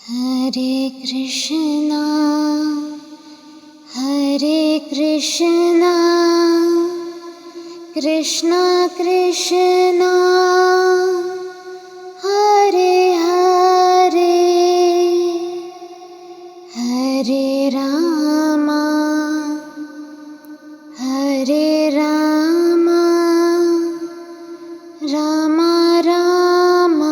हरे कृष्णा कृष्णा कृष्णा हरे हरे हरे राम राम राम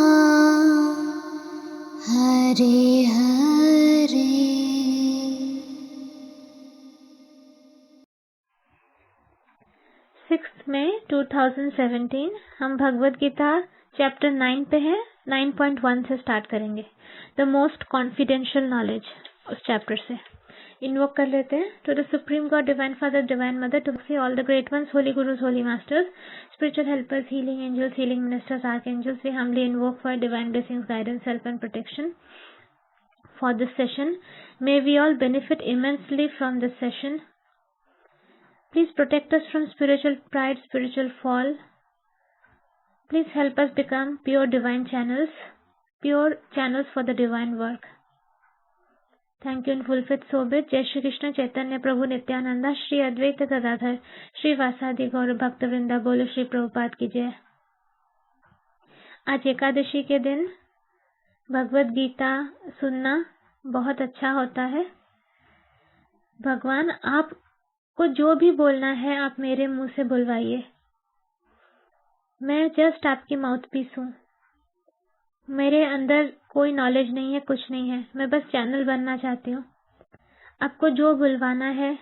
हरे हरे। 6 मई 2017 हम भगवद गीता चैप्टर 9 पे हैं। 9.1 से स्टार्ट करेंगे। द मोस्ट कॉन्फिडेंशियल नॉलेज उस चैप्टर से इन्वोक कर लेते हैं। To the supreme God, divine father, divine mother, to see all the great ones, holy gurus, holy masters, spiritual helpers, healing angels, healing ministers, archangels, we humbly invoke for divine blessings, guidance, help and protection for this session. May we all benefit immensely from this session. Please protect us from spiritual pride, spiritual fall. Please help us become pure divine channels for the divine work. Thank you in full faith so be it. जय श्री कृष्ण चैतन्य प्रभु नित्यानंदा, श्री अद्वैत गदाधर, श्री वासादि गौर भक्त वृंदा, बोलो श्री प्रभुपाद की जय। आज एकादशी के दिन भगवद गीता सुनना बहुत अच्छा होता है। भगवान आपको जो भी बोलना है आप मेरे मुंह से बुलवाइए। मैं जस्ट आपकी माउथ पीस हूँ। मेरे अंदर कोई नॉलेज नहीं है, कुछ नहीं है। मैं बस चैनल बनना चाहती हूँ। आपको जो बुलवाना है,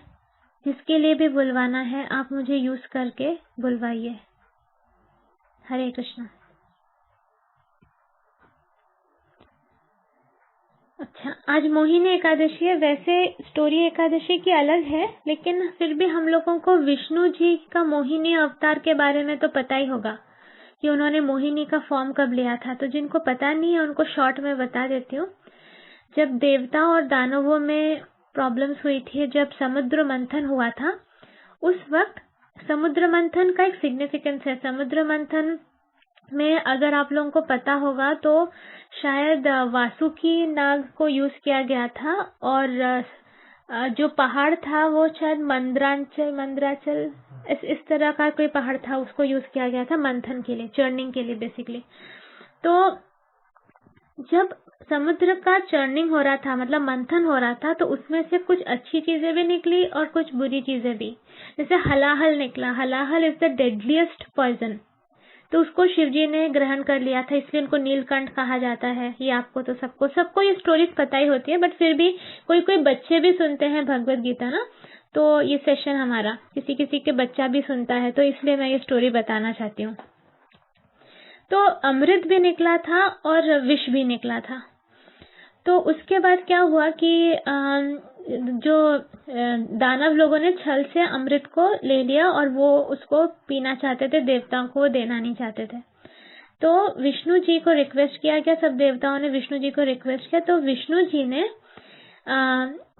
जिसके लिए भी बुलवाना है, आप मुझे यूज करके बुलवाइए। हरे कृष्णा। अच्छा, आज मोहिनी एकादशी है। वैसे स्टोरी एकादशी की अलग है, लेकिन फिर भी हम लोगों को विष्णु जी का मोहिनी अवतार के बारे में तो पता ही होगा कि उन्होंने मोहिनी का फॉर्म कब लिया था। तो जिनको पता नहीं है उनको शॉर्ट में बता देती हूँ। जब देवता और दानवों में प्रॉब्लम्स हुई थी, जब समुद्र मंथन हुआ था, उस वक्त समुद्र मंथन का एक सिग्निफिकेंस है। समुद्र मंथन में अगर आप लोगों को पता होगा तो शायद वासुकी नाग को यूज किया गया था, और जो पहाड़ था वो शायद मंदराचल इस तरह का कोई पहाड़ था, उसको यूज किया गया था मंथन के लिए, चर्निंग के लिए बेसिकली। तो जब समुद्र का चर्निंग हो रहा था, मतलब मंथन हो रहा था, तो उसमें से कुछ अच्छी चीजें भी निकली और कुछ बुरी चीजें भी। जैसे हलाहल निकला। हलाहल इज द डेडलीस्ट पॉइजन। तो उसको शिवजी ने ग्रहण कर लिया था, इसलिए उनको नीलकंठ कहा जाता है। ये आपको तो सबको ये स्टोरीज पता ही होती है, बट फिर भी कोई बच्चे भी सुनते हैं भगवद गीता ना। तो ये सेशन हमारा किसी के बच्चा भी सुनता है, तो इसलिए मैं ये स्टोरी बताना चाहती हूँ। तो अमृत भी निकला था और विष भी निकला था। तो उसके बाद क्या हुआ कि जो दानव लोगों ने छल से अमृत को ले लिया और वो उसको पीना चाहते थे, देवताओं को देना नहीं चाहते थे। तो विष्णु जी को रिक्वेस्ट किया गया, सब देवताओं ने विष्णु जी को रिक्वेस्ट किया। तो विष्णु जी ने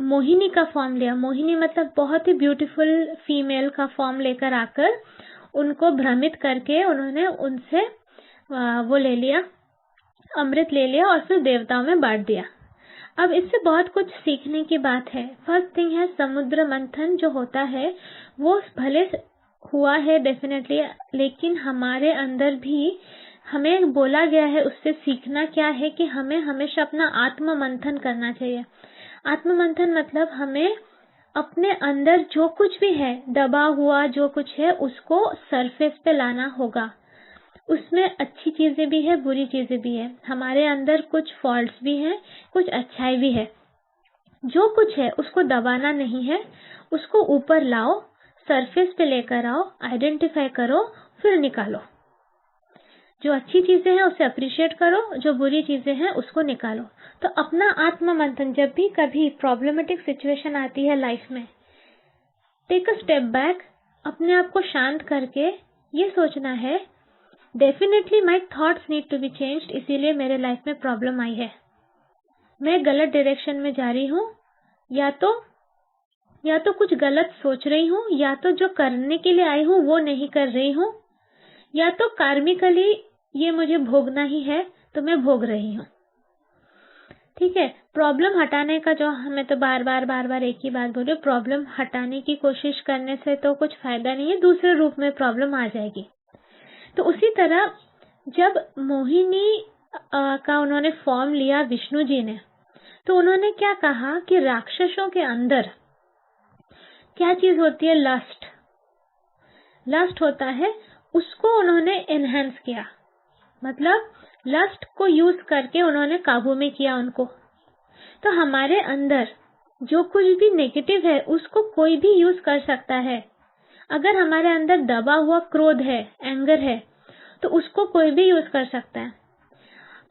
मोहिनी का फॉर्म लिया। मोहिनी मतलब बहुत ही ब्यूटीफुल फीमेल का फॉर्म लेकर आकर उनको भ्रमित करके उन्होंने उनसे वो ले लिया, अमृत ले लिया और फिर देवताओं में बांट दिया। अब इससे बहुत कुछ सीखने की बात है। फर्स्ट थिंग है, समुद्र मंथन जो होता है वो भले हुआ है डेफिनेटली, लेकिन हमारे अंदर भी हमें बोला गया है, उससे सीखना क्या है कि हमें हमेशा अपना आत्म मंथन करना चाहिए। आत्म मंथन मतलब हमें अपने अंदर जो कुछ भी है, दबा हुआ जो कुछ है, उसको सरफेस पे लाना होगा। उसमें अच्छी चीजें भी है, बुरी चीजें भी है। हमारे अंदर कुछ फॉल्ट्स भी हैं, कुछ अच्छाई भी है। जो कुछ है उसको दबाना नहीं है, उसको ऊपर लाओ, सरफेस पे लेकर आओ, आइडेंटिफाई करो, फिर निकालो। जो अच्छी चीजें हैं उसे अप्रिशिएट करो, जो बुरी चीजें हैं उसको निकालो। तो अपना आत्म मंथन, जब भी कभी प्रॉब्लमेटिक सिचुएशन आती है लाइफ में, टेक अ स्टेप बैक, अपने आप को शांत करके ये सोचना है, definitely my thoughts need to be changed, इसीलिए मेरे लाइफ में प्रॉब्लम आई है। मैं गलत डायरेक्शन में जा रही हूँ, या तो कुछ गलत सोच रही हूँ, या तो जो करने के लिए आई हूँ वो नहीं कर रही हूँ, या तो कार्मिकली ये मुझे भोगना ही है तो मैं भोग रही हूँ। ठीक है, प्रॉब्लम हटाने का जो हमें तो बार बार एक ही बात बोल रही हूँ, प्रॉब्लम हटाने की कोशिश करने से तो कुछ फायदा नहीं है, दूसरे रूप में प्रॉब्लम आ जाएगी। तो उसी तरह जब मोहिनी का उन्होंने फॉर्म लिया विष्णु जी ने, तो उन्होंने क्या कहा कि राक्षसों के अंदर क्या चीज होती है, लस्ट होता है, उसको उन्होंने एनहेंस किया, मतलब लस्ट को यूज करके उन्होंने काबू में किया उनको। तो हमारे अंदर जो कुछ भी नेगेटिव है उसको कोई भी यूज कर सकता है। अगर हमारे अंदर दबा हुआ क्रोध है, एंगर है, तो उसको कोई भी यूज कर सकता है।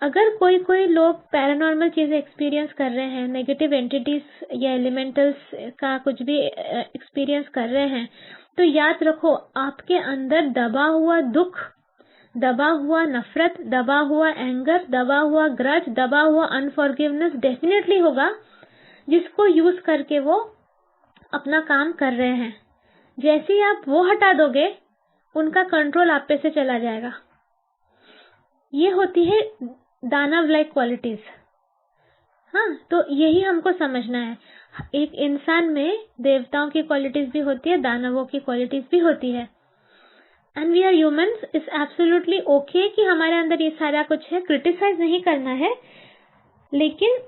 अगर कोई लोग पैरानॉर्मल चीजें एक्सपीरियंस कर रहे हैं, नेगेटिव एंटिटीज या एलिमेंटल्स का कुछ भी एक्सपीरियंस कर रहे हैं, तो याद रखो आपके अंदर दबा हुआ दुख, दबा हुआ नफरत, दबा हुआ एंगर, दबा हुआ ग्रज, दबा हुआ अनफॉरगिवनेस डेफिनेटली होगा, जिसको यूज करके वो अपना काम कर रहे हैं। जैसे ही आप वो हटा दोगे, उनका कंट्रोल आप पे से चला जाएगा। ये होती है दानव लाइक क्वालिटीज। हाँ, तो यही हमको समझना है। एक इंसान में देवताओं की क्वालिटीज भी होती है, दानवों की क्वालिटीज भी होती है। And we are humans, is absolutely okay कि हमारे अंदर ये सारा कुछ है, क्रिटिसाइज नहीं करना है, लेकिन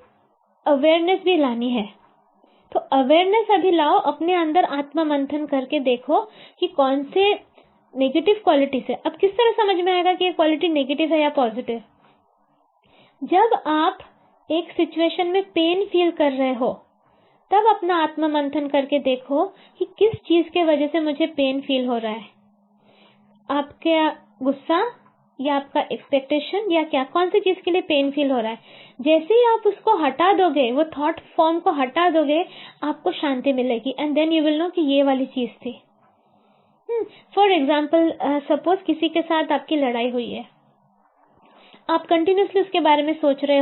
अवेयरनेस भी लानी है। तो अवेयरनेस अभी लाओ, अपने अंदर आत्मा मंथन करके देखो कि कौन से नेगेटिव क्वालिटीज है। अब किस तरह समझ में आएगा कि ये क्वालिटी नेगेटिव है या पॉजिटिव? जब आप एक सिचुएशन में पेन फील कर रहे हो, तब अपना आत्मा मंथन करके देखो कि किस चीज के वजह से मुझे पेन फील हो रहा है। आपका गुस्सा या आपका एक्सपेक्टेशन या क्या, कौन सी चीज के लिए पेन फील हो रहा है? जैसे ही आप उसको हटा दोगे, वो थॉट फॉर्म को हटा दोगे, आपको शांति मिलेगी, and then you will know कि ये वाली चीज थी। फॉर एग्जाम्पल, सपोज किसी के साथ आपकी लड़ाई हुई है, आप कंटिन्यूसली उसके बारे में सोच रहे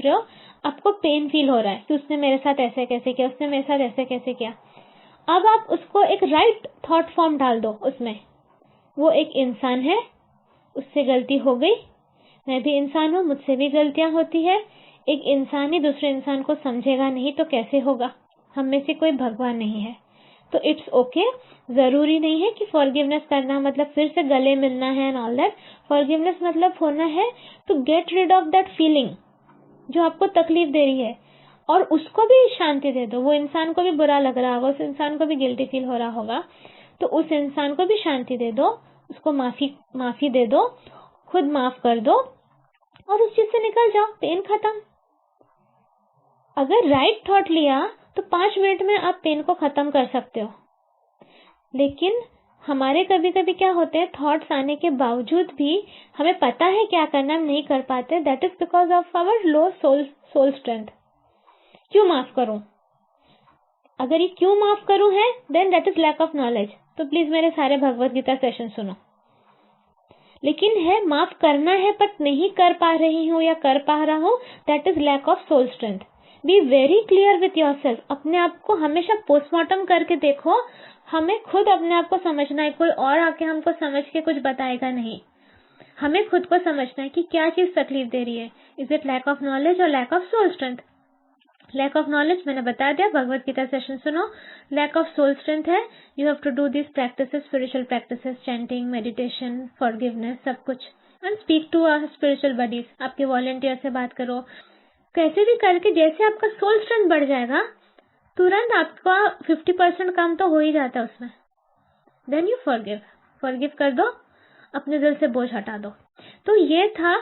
हो, आपको पेन फील हो रहा है कि उसने मेरे साथ ऐसे कैसे किया, उसने मेरे साथ ऐसे कैसे किया। अब आप उसको एक राइट थॉट फॉर्म डाल दो उसमें, वो एक इंसान है, उससे गलती हो गई, मैं भी इंसान हूँ, मुझसे भी गलतियां होती है। एक इंसान ही दूसरे इंसान को समझेगा नहीं तो कैसे होगा? हम में से कोई भगवान नहीं है। तो इट्स ओके, जरूरी नहीं है कि फॉरगिवनेस करना मतलब फिर से गले मिलना है एंड ऑल दैट। फॉरगिवनेस मतलब होना है to get rid of that feeling जो आपको तकलीफ दे रही है, और उसको भी शांति दे दो। वो इंसान को भी बुरा लग रहा होगा, उस इंसान को भी गिल्टी फील हो रहा होगा, तो उस इंसान को भी शांति दे दो, उसको माफी दे दो, खुद माफ कर दो और उस चीज से निकल जाओ, पेन खत्म। अगर राइट थॉट लिया तो 5 मिनट में आप पेन को खत्म कर सकते हो। लेकिन हमारे कभी कभी क्या होते हैं, थॉट्स आने के बावजूद भी हमें पता है क्या करना, हम नहीं कर पाते। That is because of our low soul strength. क्यों माफ करूं? अगर ये क्यों माफ करूं है, then that is lack of knowledge. तो प्लीज मेरे सारे भगवत गीता सेशन सुनो। लेकिन है माफ करना है पर नहीं कर पा रही हूं या कर पा रहा हूं, that is lack of soul strength. Be very clear with yourself. अपने आप को हमेशा पोस्टमार्टम करके देखो। हमें खुद अपने आप को समझना है, कोई और आके हमको समझ के कुछ बताएगा नहीं। हमें खुद को समझना है कि क्या चीज तकलीफ दे रही है। Is it lack of knowledge और lack of soul strength? Lack of knowledge मैंने बता दिया, भगवत गीता सेशन सुनो। लैक ऑफ सोल स्ट्रेंथ है, you have to do this practices, spiritual practices, chanting, meditation, forgiveness, सब कुछ, and speak to spiritual buddies. आपके volunteer से बात करो, कैसे भी करके। जैसे आपका सोल स्ट्रेंथ बढ़ जाएगा, तुरंत आपका 50% काम तो हो ही जाता है उसमें। देन यू फॉरगिव कर दो, अपने दिल से बोझ हटा दो। तो ये था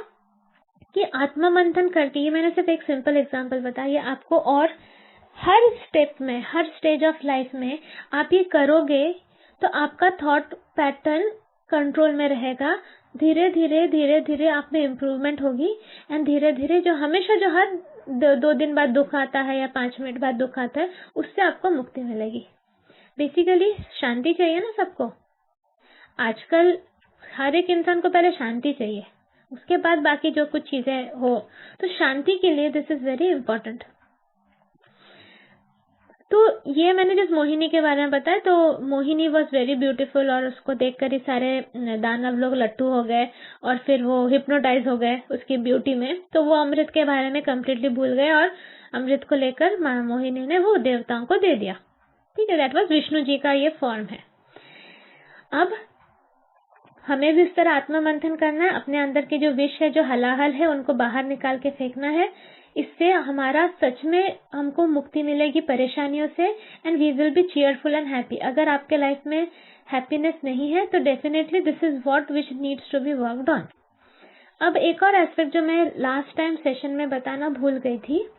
कि आत्मा मंथन करके, ये मैंने सिर्फ एक सिंपल एग्जांपल बताया आपको, और हर स्टेप में, हर स्टेज ऑफ लाइफ में आप ये करोगे तो आपका थॉट पैटर्न कंट्रोल में रहेगा। धीरे धीरे आप में इम्प्रूवमेंट होगी, एंड धीरे धीरे जो हमेशा जो हर 2 दिन बाद दुख आता है या 5 मिनट बाद दुख आता है, उससे आपको मुक्ति मिलेगी। बेसिकली शांति चाहिए ना सबको। आजकल हर एक इंसान को पहले शांति चाहिए, उसके बाद बाकी जो कुछ चीजें हो। तो शांति के लिए दिस इज वेरी इंपॉर्टेंट। तो ये मैंने जिस मोहिनी के बारे में बताया, तो मोहिनी वॉज वेरी ब्यूटीफुल और उसको देखकर ही सारे दानव लोग लट्टू हो गए और फिर वो हिप्नोटाइज हो गए उसकी ब्यूटी में। तो वो अमृत के बारे में कम्प्लीटली भूल गए और अमृत को लेकर मोहिनी ने वो देवताओं को दे दिया। ठीक है, दैट वाज विष्णु जी का ये फॉर्म है। अब हमें भी इस तरह आत्मा मंथन करना है, अपने अंदर की जो विष है, जो हलाहल है, उनको बाहर निकाल के फेंकना है। इससे हमारा सच में हमको मुक्ति मिलेगी परेशानियों से, and we will be cheerful and happy. अगर आपके लाइफ में हैप्पीनेस नहीं है तो definitely this is what which needs to be worked on. अब एक और एस्पेक्ट जो मैं लास्ट टाइम सेशन में बताना भूल गई थी,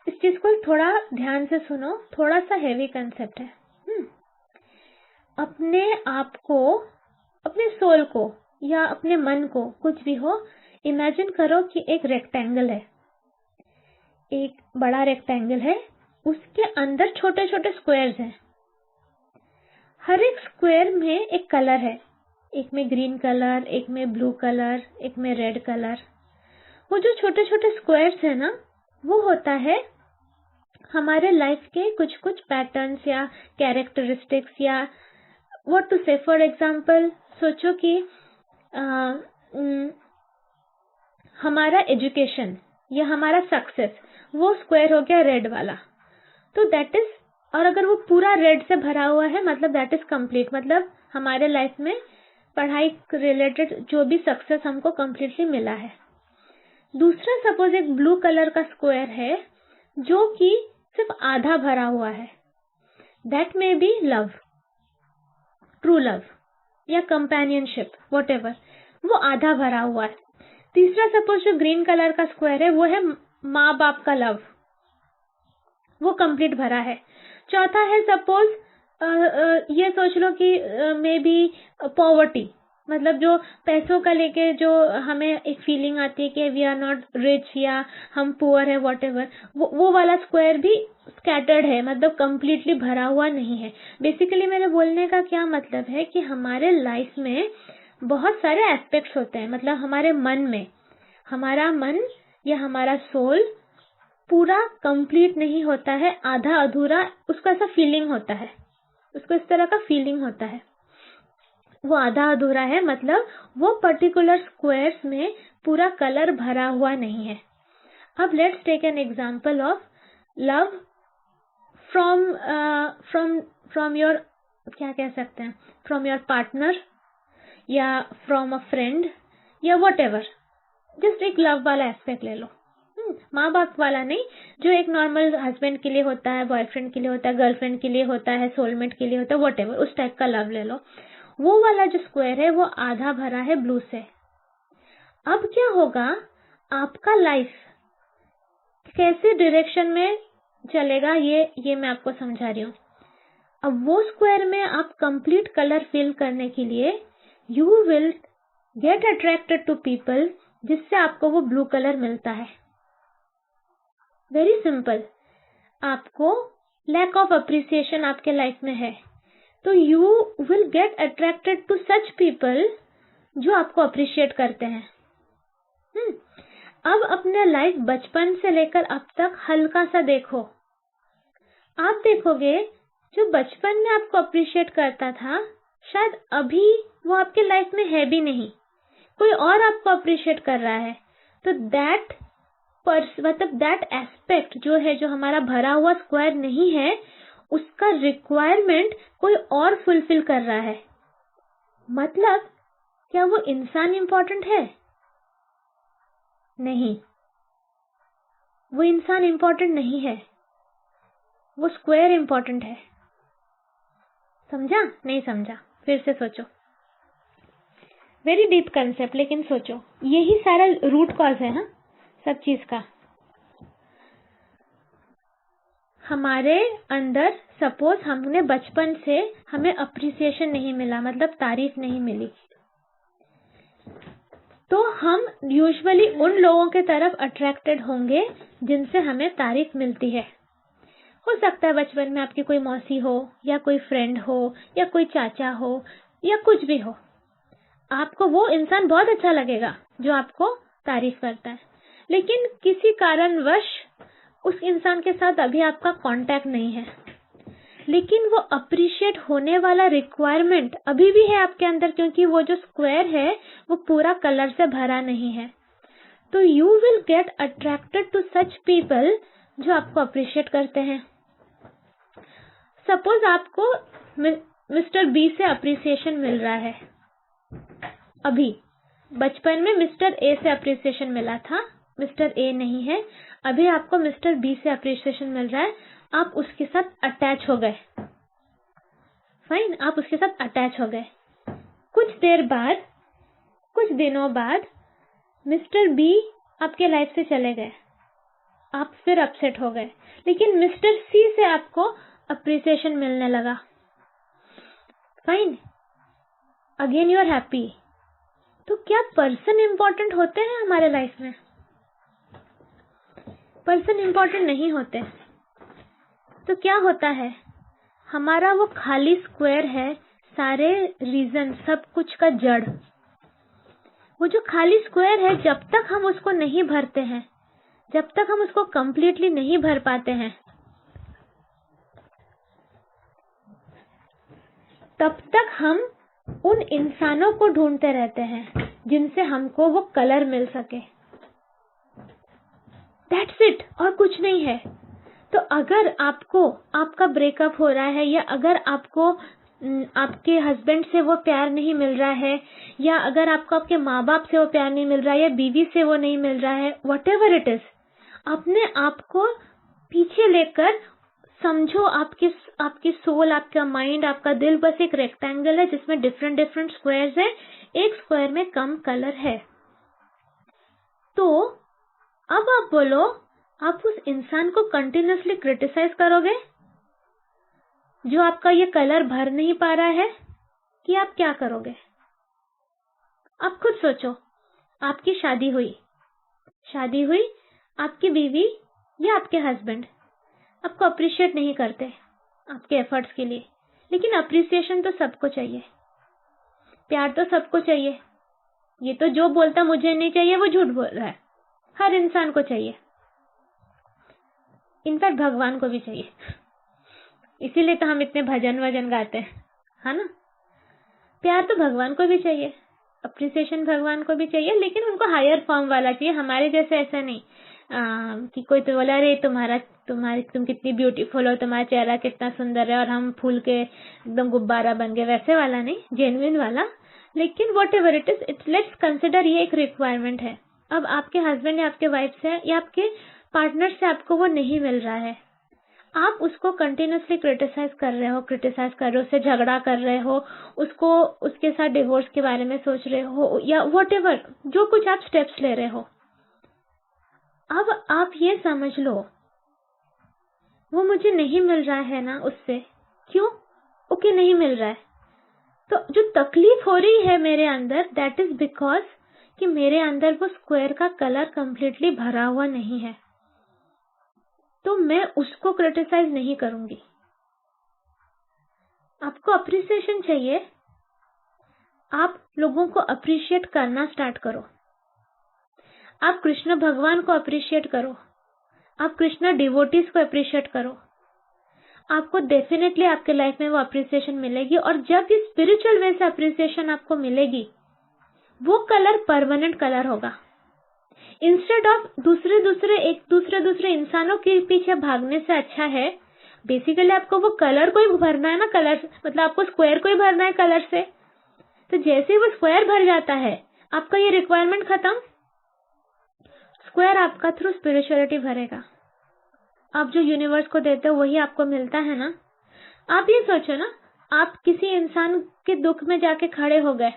इस चीज को थोड़ा ध्यान से सुनो, थोड़ा सा हेवी कंसेप्ट है। अपने आप को, अपने सोल को या अपने मन को, कुछ भी हो, इमेजिन करो कि एक रेक्टेंगल है, एक बड़ा रेक्टेंगल है, उसके अंदर छोटे छोटे स्क्वायर्स हैं। हर एक स्क्वायर में एक कलर है, एक में ग्रीन कलर, एक में ब्लू कलर, एक में रेड कलर। वो जो छोटे छोटे स्क्वायर्स है ना, वो होता है हमारे लाइफ के कुछ कुछ पैटर्न्स या कैरेक्टरिस्टिक्स, या व्हाट टू से। फॉर एग्जाम्पल सोचो कि हमारा एजुकेशन या हमारा सक्सेस, वो स्क्वायर हो गया रेड वाला, तो दैट इज, और अगर वो पूरा रेड से भरा हुआ है मतलब दैट इज कंप्लीट, मतलब हमारे लाइफ में पढ़ाई रिलेटेड जो भी सक्सेस हमको कंप्लीटली मिला है। दूसरा सपोज एक ब्लू कलर का स्क्वायर है जो कि सिर्फ आधा भरा हुआ है, that may be love, true love या कंपेनियनशिप, व्हाटएवर, वो आधा भरा हुआ है। तीसरा सपोज जो ग्रीन कलर का स्क्वायर है वो है माँ बाप का लव, वो कंप्लीट भरा है। चौथा है सपोज ये सोच लो कि मे बी पॉवर्टी, मतलब जो पैसों का लेके जो हमें एक फीलिंग आती है कि वी आर नॉट रिच या हम पुअर है, व्हाटएवर, वो वाला स्क्वायर भी स्कैटर्ड है, मतलब कंप्लीटली भरा हुआ नहीं है। बेसिकली मेरे बोलने का क्या मतलब है कि हमारे लाइफ में बहुत सारे एस्पेक्ट्स होते हैं, मतलब हमारे मन में, हमारा मन या हमारा सोल पूरा कंप्लीट नहीं होता है, आधा अधूरा उसका ऐसा फीलिंग होता है, उसको इस तरह का फीलिंग होता है, वो आधा अधूरा है, मतलब वो पर्टिकुलर स्क्वायर्स में पूरा कलर भरा हुआ नहीं है। अब let's take an example of love from your, क्या कह सकते हैं, फ्रॉम योर पार्टनर या फ्रॉम अ फ्रेंड या व्हाटएवर। जस्ट एक लव वाला एस्पेक्ट ले लो, माँ बाप वाला नहीं, जो एक नॉर्मल हस्बैंड के लिए होता है, बॉयफ्रेंड के लिए होता है, गर्लफ्रेंड के लिए होता है, सोलमेट के लिए होता है, व्हाटएवर, उस टाइप का लव ले लो। वो वाला जो स्क्वायर है वो आधा भरा है ब्लू से। अब क्या होगा, आपका लाइफ कैसे डायरेक्शन में चलेगा ये मैं आपको समझा रही हूँ। अब वो स्क्वायर में आप कंप्लीट कलर फिल करने के लिए you will get attracted to people जिससे आपको वो ब्लू कलर मिलता है। Very simple. आपको लैक ऑफ अप्रिसिएशन आपके लाइफ में है, तो you will get attracted to such people जो आपको अप्रिशिएट करते हैं। अब अपने लाइफ बचपन से लेकर अब तक हल्का सा देखो, आप देखोगे जो बचपन में आपको अप्रिशिएट करता था शायद अभी वो आपके लाइफ में है भी नहीं, कोई और आपको अप्रिशिएट कर रहा है। तो दैट मतलब दैट एस्पेक्ट जो है, जो हमारा भरा हुआ स्क्वायर नहीं है, उसका रिक्वायरमेंट कोई और फुलफिल कर रहा है। मतलब क्या वो इंसान इंपॉर्टेंट है? नहीं, वो इंसान इंपॉर्टेंट नहीं है, वो स्क्वायर इंपॉर्टेंट है। समझा? नहीं समझा? फिर से सोचो। वेरी डीप कंसेप्ट, लेकिन सोचो, यही सारा रूट कॉज है ना सब चीज का। हमारे अंदर सपोज हमने बचपन से हमें अप्रिसिएशन नहीं मिला, मतलब तारीफ नहीं मिली, तो हम यूजुअली उन लोगों के तरफ अट्रैक्टेड होंगे जिनसे हमें तारीफ मिलती है। हो सकता है बचपन में आपकी कोई मौसी हो या कोई फ्रेंड हो या कोई चाचा हो या कुछ भी हो, आपको वो इंसान बहुत अच्छा लगेगा जो आपको तारीफ करता है। लेकिन किसी कारणवश उस इंसान के साथ अभी आपका कांटेक्ट नहीं है, लेकिन वो अप्रिशिएट होने वाला रिक्वायरमेंट अभी भी है आपके अंदर, क्योंकि वो जो स्क्वायर है वो पूरा कलर से भरा नहीं है। तो you will get attracted to such people जो आपको अप्रिशिएट करते हैं। सपोज आपको मिस्टर बी से अप्रिसिएशन मिल रहा है, अभी बचपन में मिस्टर ए से अप्रिसिएशन मिला था, मिस्टर ए नहीं है, अभी आपको मिस्टर बी से अप्रिसिएशन मिल रहा है, आप उसके साथ अटैच हो गए। फाइन, आप उसके साथ अटैच हो गए। कुछ देर बाद, कुछ दिनों बाद मिस्टर बी आपके लाइफ से चले गए, आप फिर अपसेट हो गए, लेकिन मिस्टर सी से आपको अप्रिसिएशन मिलने लगा। Fine, again you are happy. तो क्या पर्सन इंपॉर्टेंट होते हैं हमारे लाइफ में? पर्सन इंपॉर्टेंट नहीं होते। तो क्या होता है, हमारा वो खाली स्क्वायर है, सारे रीजन, सब कुछ का जड़। वो जो खाली स्क्वायर है, जब तक हम उसको नहीं भरते हैं, जब तक हम उसको कंप्लीटली नहीं भर पाते हैं, तब तक हम उन इंसानों को ढूंढते रहते हैं जिनसे हमको वो कलर मिल सके। दैट्स इट, और कुछ नहीं है। तो अगर आपको आपका ब्रेकअप हो रहा है, या अगर आपको आपके हस्बैंड से वो प्यार नहीं मिल रहा है, या अगर आपको आपके माँ बाप से वो प्यार नहीं मिल रहा है, या बीवी से वो नहीं मिल रहा है, वट एवर इट इज, अपने आप को पीछे लेकर समझो आपकी सोल, आपका माइंड, आपका दिल बस एक रेक्टेंगल है जिसमें डिफरेंट डिफरेंट स्क्वायर्स है, एक स्क्वायर में कम कलर है। तो अब आप बोलो, आप उस इंसान को कंटिन्यूअसली क्रिटिसाइज करोगे जो आपका ये कलर भर नहीं पा रहा है, कि आप क्या करोगे? आप खुद सोचो। आपकी शादी हुई, आपकी बीवी या आपके हस्बैंड आपको अप्रिशिएट नहीं करते आपके एफर्ट्स के लिए, लेकिन अप्रिसिएशन तो सबको चाहिए, प्यार तो सबको चाहिए। ये तो जो बोलता मुझे नहीं चाहिए वो झूठ बोल रहा है, हर इंसान को चाहिए, इनफैक्ट भगवान को भी चाहिए। इसीलिए तो हम इतने भजन वजन गाते हैं, है ना। प्यार तो भगवान को भी चाहिए, अप्रिसिएशन भगवान को भी चाहिए, लेकिन उनको हायर फॉर्म वाला चाहिए, हमारे जैसे ऐसा नहीं कि कोई तो बोला अरे तुम कितनी ब्यूटीफुल हो, तुम्हारा चेहरा कितना सुंदर है, और हम फूल के एकदम गुब्बारा बन गए, वैसे वाला नहीं, जेन्युइन वाला। लेकिन what ever it is, let's consider ये एक रिक्वायरमेंट है। अब आपके हस्बैंड या आपके वाइफ से या आपके पार्टनर से आपको वो नहीं मिल रहा है, आप उसको कंटिन्यूअसली क्रिटिसाइज कर रहे हो, उससे झगड़ा कर रहे हो, उसके साथ डिवोर्स के बारे में सोच रहे हो, या वॉट एवर जो कुछ आप स्टेप्स ले रहे हो। अब आप ये समझ लो, वो मुझे नहीं मिल रहा है ना उससे, क्यों? ओके, नहीं मिल रहा है, तो जो तकलीफ हो रही है मेरे अंदर, दैट इज बिकॉज कि मेरे अंदर वो स्क्वायर का कलर कंप्लीटली भरा हुआ नहीं है। तो मैं उसको क्रिटिसाइज नहीं करूंगी। आपको अप्रिसिएशन चाहिए, आप लोगों को अप्रिशिएट करना स्टार्ट करो। आप कृष्ण भगवान को अप्रिशिएट करो, आप कृष्ण डिवोटीज को अप्रिशिएट करो, आपको डेफिनेटली आपके लाइफ में वो अप्रिसिएशन मिलेगी। और जब ये स्पिरिचुअल वे से अप्रिसिएशन आपको मिलेगी, वो कलर परमानेंट कलर होगा। इंस्टेड ऑफ दूसरे इंसानों के पीछे भागने से अच्छा है बेसिकली आपको वो कलर को ही भरना है ना, कलर मतलब आपको स्क्वायर को ही भरना है कलर से। तो जैसे ही वो स्क्वायर भर जाता है, आपका ये रिक्वायरमेंट खत्म, स्क्वायर आपका थ्रू स्पिरिचुअलिटी भरेगा। आप जो यूनिवर्स को देते हो वही आपको मिलता है ना। आप ये सोचो ना, आप किसी इंसान के दुख में जाके खड़े हो गए,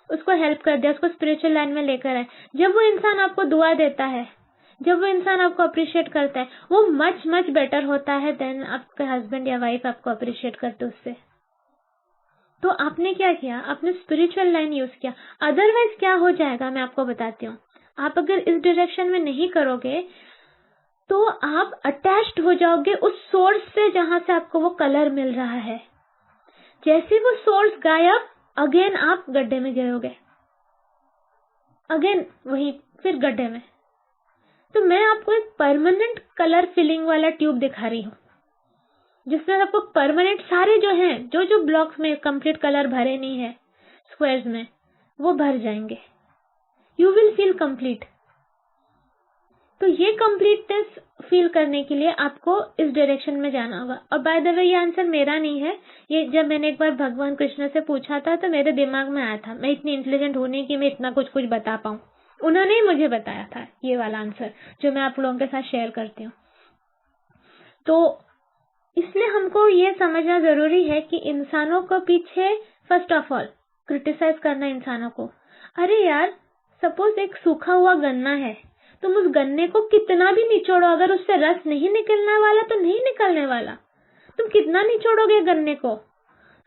उसको हेल्प कर दिया, उसको स्पिरिचुअल लाइन में लेकर आए, जब वो इंसान आपको दुआ देता है, जब वो इंसान आपको अप्रिशिएट करता है, वो मच मच बेटर होता है देन आपके हस्बैंड या वाइफ आपको अप्रिशिएट करते उससे। तो आपने क्या किया, आपने स्पिरिचुअल लाइन यूज किया। अदरवाइज क्या हो जाएगा मैं आपको बताती हूँ। आप अगर इस डायरेक्शन में नहीं करोगे तो आप अटैच्ड हो जाओगे उस सोर्स से जहां से आपको वो कलर मिल रहा है। जैसे वो सोर्स गायब, अगेन आप गड्ढे में गिरोगे, अगेन वही फिर गड्ढे में। तो मैं आपको एक परमानेंट कलर फिलिंग वाला ट्यूब दिखा रही हूँ, जिसमें आपको परमानेंट सारे जो हैं, जो जो ब्लॉक्स में कंप्लीट कलर भरे नहीं है स्क्वायर्स में, वो भर जाएंगे। You will feel complete. तो ये कंप्लीटनेस फील करने के लिए आपको इस डायरेक्शन में जाना होगा। और बाय द वे, ये आंसर मेरा नहीं है, ये जब मैंने एक बार भगवान कृष्ण से पूछा था तो मेरे दिमाग में आया था। मैं इतनी इंटेलिजेंट हूं नहीं कि मैं इतना कुछ कुछ बता पाऊं, उन्होंने ही मुझे बताया था ये वाला आंसर, जो मैं आप लोगों के साथ शेयर करती हूँ। तो इसलिए हमको ये समझना जरूरी है कि इंसानों को पीछे फर्स्ट ऑफ ऑल क्रिटिसाइज करना इंसानों को। अरे यार, सपोज एक सूखा हुआ गन्ना है, तुम उस गन्ने को कितना भी निचोड़ो, अगर उससे रस नहीं निकलने वाला तो नहीं निकलने वाला। तुम कितना निचोड़ोगे गन्ने को?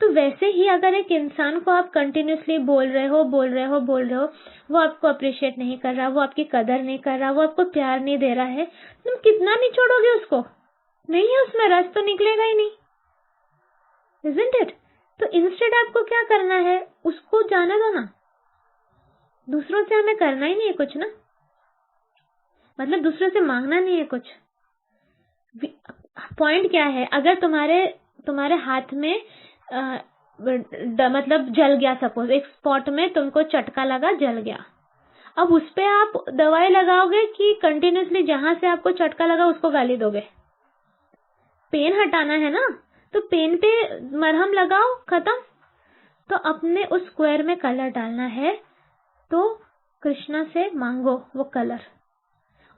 तो वैसे ही अगर एक इंसान को आप कंटिन्यूसली बोल रहे हो, वो आपको अप्रिशिएट नहीं कर रहा, वो आपकी कदर नहीं कर रहा, वो आपको प्यार नहीं दे रहा है, तुम कितना निचोड़ोगे उसको? नहीं है उसमें रस तो निकलेगा ही नहीं, isn't it? तो इंस्टेड आपको क्या करना है, उसको जाने दो ना। दूसरों से हमें करना ही नहीं है कुछ ना, मतलब दूसरों से मांगना नहीं है कुछ। पॉइंट क्या है, अगर तुम्हारे हाथ में मतलब जल गया, सपोज एक स्पॉट में तुमको चटका लगा, जल गया, अब उस पे आप दवाई लगाओगे कि कंटिन्यूसली जहां से आपको चटका लगा उसको गाली दोगे? पेन हटाना है ना, तो पेन पे मरहम लगाओ, खत्म। तो अपने उस स्क्वायर में कलर डालना है, तो कृष्णा से मांगो वो कलर,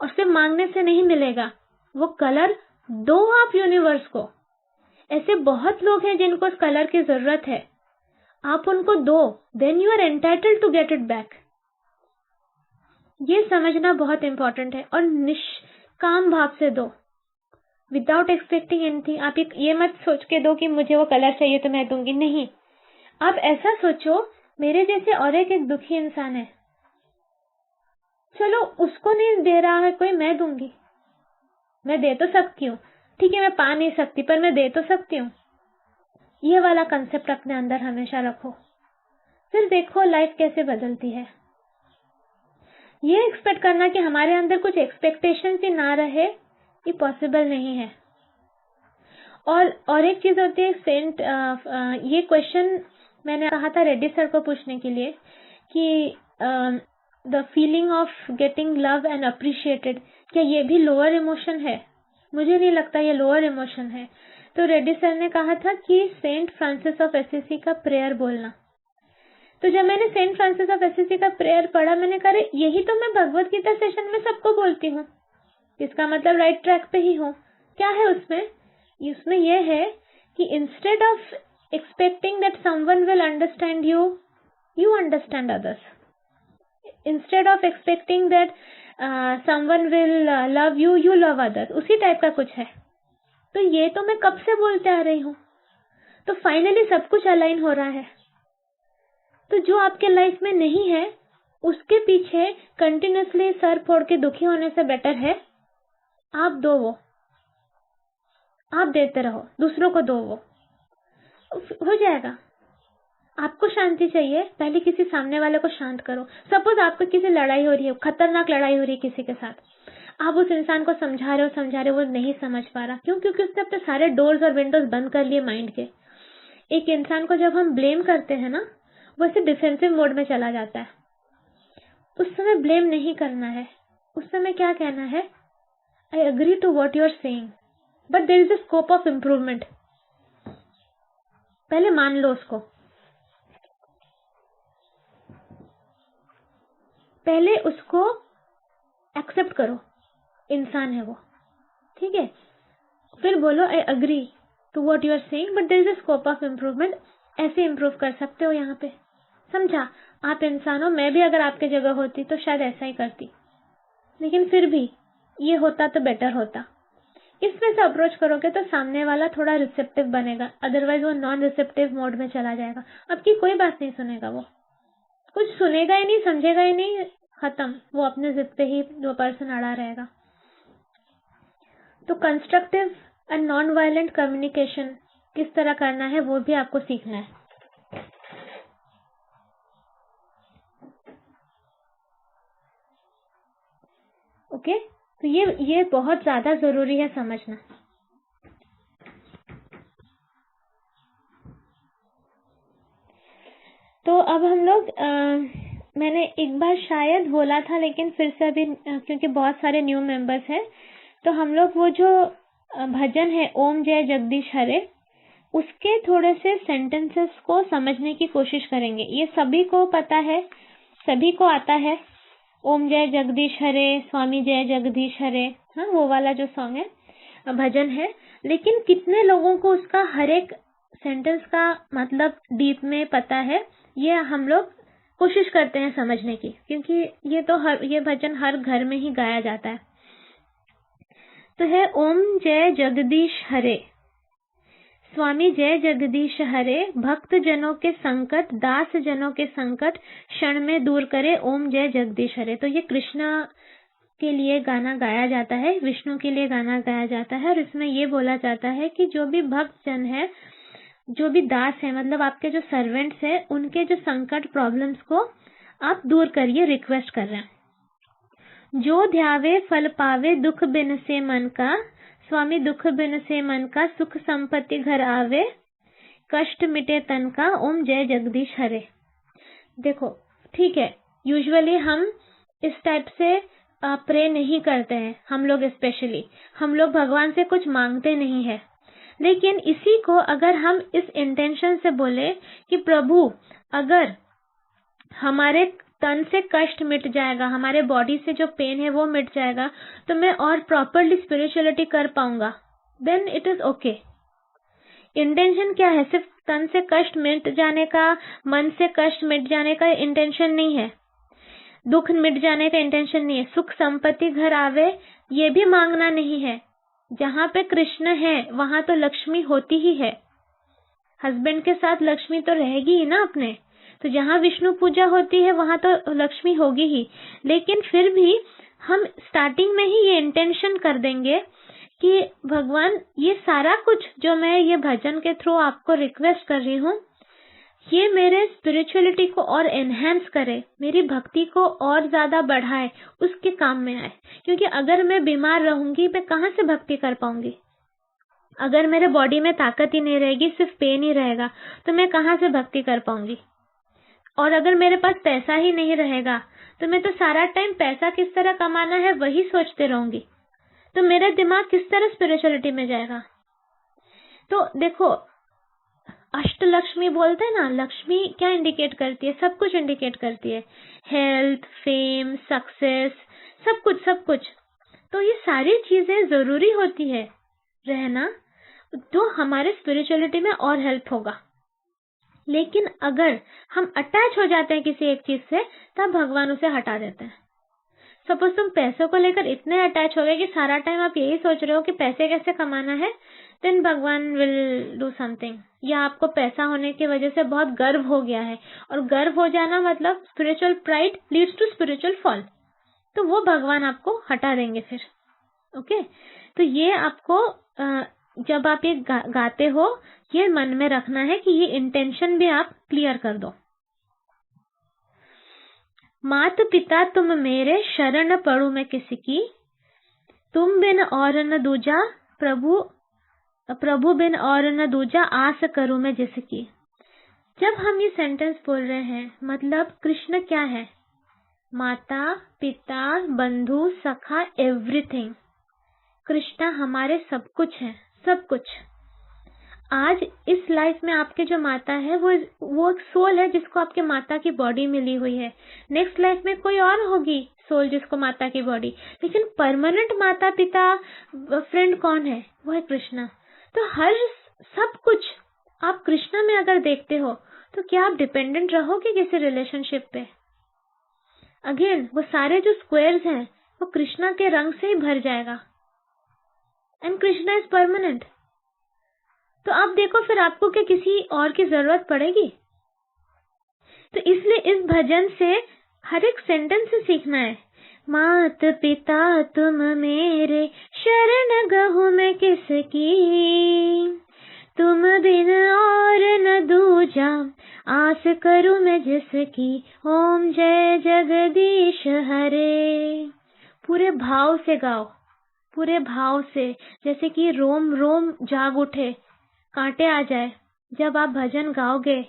और सिर्फ मांगने से नहीं मिलेगा, वो कलर दो आप यूनिवर्स को। ऐसे बहुत लोग हैं जिनको उस कलर की जरूरत है, आप उनको दो, then you are entitled to get it back. ये समझना बहुत इंपॉर्टेंट है। और निष्काम भाव से दो, विदाउट एक्सपेक्टिंग एनीथिंग। आप ये मत सोच के दो कि मुझे वो कलर चाहिए तो मैं दूंगी, नहीं। आप ऐसा सोचो, मेरे जैसे और एक दुखी इंसान है, चलो उसको नहीं दे रहा है कोई, मैं दूंगी, मैं दे तो सकती हूँ, ठीक है मैं पा नहीं सकती पर मैं दे तो सकती हूँ। ये वाला कंसेप्ट अपने अंदर हमेशा रखो, फिर देखो लाइफ कैसे बदलती है। ये एक्सपेक्ट करना कि हमारे अंदर कुछ एक्सपेक्टेशन ही ना रहे, ये पॉसिबल नहीं है। और एक चीज होती है सेंट, ये क्वेश्चन मैंने कहा था रेड्डी सर को पूछने के लिए कि the feeling of getting love and appreciated, क्या ये भी लोअर इमोशन है? मुझे नहीं लगता ये लोअर इमोशन है। तो रेड्डी सर ने कहा था कि सेंट फ्रांसिस ऑफ एसिसी का प्रेयर बोलना। तो जब मैंने सेंट फ्रांसिस ऑफ एसिसी का प्रेयर पढ़ा, मैंने कहा यही तो मैं भगवत गीता सेशन में सबको बोलती हूँ, इसका मतलब राइट ट्रैक पे ही हूँ। क्या है उसमें यह है कि instead of expecting that someone will understand you, you understand others. Instead of expecting that someone will love you, you love others, उसी टाइप का कुछ है। तो ये तो मैं कब से बोलते आ रही हूँ। तो फाइनली सब कुछ अलाइन हो रहा है। तो जो आपके लाइफ में नहीं है, उसके पीछे कंटिन्यूसली सर फोड़ के दुखी होने से बेटर है आप दो, वो आप देते रहो, दूसरों को दो, वो हो जाएगा। आपको शांति चाहिए, पहले किसी सामने वाले को शांत करो। सपोज आपको किसी लड़ाई हो रही है, खतरनाक लड़ाई हो रही है किसी के साथ, आप उस इंसान को समझा रहे हो, वो नहीं समझ पा रहा। क्यों? क्योंकि उसने अपने सारे डोर्स और विंडोज बंद कर लिए माइंड के। एक इंसान को जब हम ब्लेम करते हैं ना, वो ऐसे डिफेंसिव मोड में चला जाता है। उस समय ब्लेम नहीं करना है, उस समय क्या कहना है, I agree to what you are saying but there is a scope of improvement. पहले मान लो उसको, पहले उसको एक्सेप्ट करो, इंसान है वो, ठीक है। फिर बोलो I agree to what you are saying but there is a scope of improvement. ऐसे इम्प्रूव कर सकते हो यहाँ पे। समझा? आप इंसान हो, मैं भी अगर आपके जगह होती तो शायद ऐसा ही करती, लेकिन फिर भी ये होता तो बेटर होता। इसमें से अप्रोच करोगे तो सामने वाला थोड़ा रिसेप्टिव बनेगा, अदरवाइज वो नॉन रिसेप्टिव मोड में चला जाएगा। आपकी कोई बात नहीं सुनेगा, वो कुछ सुनेगा ही नहीं, समझेगा ही नहीं, खत्म। वो अपने जिद पे ही वो पर्सन अड़ा रहेगा। तो constructive and non violent communication किस तरह करना है वो भी आपको सीखना है। ओके, तो तो ये बहुत ज्यादा जरूरी है समझना। तो अब हम लोग मैंने एक बार शायद बोला था, लेकिन फिर से अभी क्योंकि बहुत सारे न्यू मेंबर्स हैं, तो हम लोग वो जो भजन है ओम जय जगदीश हरे, उसके थोड़े से सेंटेंसेस को समझने की कोशिश करेंगे। ये सभी को पता है, सभी को आता है, ओम जय जगदीश हरे, स्वामी जय जगदीश हरे, हाँ वो वाला जो सॉन्ग है, भजन है। लेकिन कितने लोगों को उसका हर एक सेंटेंस का मतलब डीप में पता है, ये हम लोग कोशिश करते हैं समझने की, क्योंकि ये भजन हर घर में ही गाया जाता है। तो है ओम जय जगदीश हरे, स्वामी जय जगदीश हरे, भक्त जनों के संकट, दास जनों के संकट क्षण में दूर करे, ओम जय जगदीश हरे। तो ये कृष्णा के लिए गाना गाया जाता है, विष्णु के लिए गाना गाया जाता है, और इसमें ये बोला जाता है कि जो भी भक्त जन है, जो भी दास है, मतलब आपके जो सर्वेंट्स है, उनके जो संकट प्रॉब्लम्स को आप दूर करिए, रिक्वेस्ट कर रहे हैं। जो ध्यावे फल पावे, दुख बिन से मन का, स्वामी दुख बिन से मन का, सुख संपत्ति घर आवे, कष्ट मिटे तन का, ओम जय जगदीश हरे। देखो ठीक है, यूजुअली हम इस टाइप से प्रे नहीं करते हैं, हम लोग स्पेशली, हम लोग भगवान से कुछ मांगते नहीं है। लेकिन इसी को अगर हम इस इंटेंशन से बोले कि प्रभु अगर हमारे तन से कष्ट मिट जाएगा, हमारे बॉडी से जो पेन है वो मिट जाएगा, तो मैं और प्रॉपरली स्पिरिचुअलिटी कर पाऊंगा, then it is okay. Intention क्या है? सिर्फ तन से कष्ट मिट जाने का, मन से कष्ट मिट जाने का इंटेंशन नहीं है, दुख मिट जाने का इंटेंशन नहीं है, सुख संपत्ति घर आवे ये भी मांगना नहीं है। जहाँ पे कृष्ण है वहां तो लक्ष्मी होती ही है, हस्बैंड के साथ लक्ष्मी तो रहेगी ही ना अपने, तो जहाँ विष्णु पूजा होती है वहां तो लक्ष्मी होगी ही। लेकिन फिर भी हम स्टार्टिंग में ही ये इंटेंशन कर देंगे कि भगवान ये सारा कुछ जो मैं ये भजन के थ्रू आपको रिक्वेस्ट कर रही हूँ, ये मेरे स्पिरिचुअलिटी को और एनहेंस करे, मेरी भक्ति को और ज्यादा बढ़ाए, उसके काम में आए। क्योंकि अगर मैं बीमार रहूंगी, मैं कहाँ से भक्ति कर पाऊंगी? अगर मेरे बॉडी में ताकत ही नहीं रहेगी, सिर्फ पेन ही रहेगा, तो मैं कहाँ से भक्ति कर पाऊंगी? और अगर मेरे पास पैसा ही नहीं रहेगा, तो मैं तो सारा टाइम पैसा किस तरह कमाना है वही सोचते रहूंगी, तो मेरा दिमाग किस तरह स्पिरिचुअलिटी में जाएगा? तो देखो, अष्टलक्ष्मी बोलते हैं ना, लक्ष्मी क्या इंडिकेट करती है? सब कुछ इंडिकेट करती है, हेल्थ, फेम, सक्सेस, सब कुछ सब कुछ। तो ये सारी चीजें जरूरी होती है रहना, तो हमारे स्पिरिचुअलिटी में और हेल्प होगा। लेकिन अगर हम अटैच हो जाते हैं किसी एक चीज से, तब भगवान उसे हटा देते हैं। सपोज तुम पैसों को लेकर इतने अटैच हो गए कि सारा टाइम आप यही सोच रहे हो कि पैसे कैसे कमाना है, देन भगवान विल डू समथिंग। या आपको पैसा होने की वजह से बहुत गर्व हो गया है, और गर्व हो जाना मतलब spiritual pride leads to spiritual fall, तो वो भगवान आपको हटा देंगे फिर। ओके, तो ये आपको जब आप ये गाते हो, ये मन में रखना है कि ये इंटेंशन भी आप क्लियर कर दो। मात पिता तुम मेरे, शरण पड़ू मैं किसकी, तुम बिन और न दूजा, प्रभु बिन और न दूजा, आस करूं मैं जिसकी। जब हम ये सेंटेंस बोल रहे हैं, मतलब कृष्ण क्या है? माता, पिता, बंधु, सखा, एवरीथिंग। कृष्ण हमारे सब कुछ है, सब कुछ। आज इस लाइफ में आपके जो माता है, वो एक सोल है जिसको आपके माता की बॉडी मिली हुई है। नेक्स्ट लाइफ में कोई और होगी सोल जिसको माता की बॉडी, लेकिन परमानेंट माता पिता फ्रेंड कौन है? वो है कृष्णा। तो हर सब कुछ आप कृष्णा में अगर देखते हो, तो क्या आप डिपेंडेंट रहोगे किसी रिलेशनशिप पे? अगेन वो सारे जो स्क्वायर्स हैं वो कृष्णा के रंग से ही भर जाएगा, एंड कृष्णा इज परमानेंट। तो आप देखो फिर आपको क्या किसी और की जरूरत पड़ेगी? तो इसलिए इस भजन से हर एक सेंटेंस से सीखना है। मात पिता तुम मेरे, शरण गहूं मैं किसकी, तुम बिन और न दूजा, आस करूं मैं जिसकी, ओम जय जगदीश हरे। पूरे भाव से गाओ, पूरे भाव से, जैसे कि रोम रोम जाग उठे, कांटे आ जाए। जब आप भजन गाओगे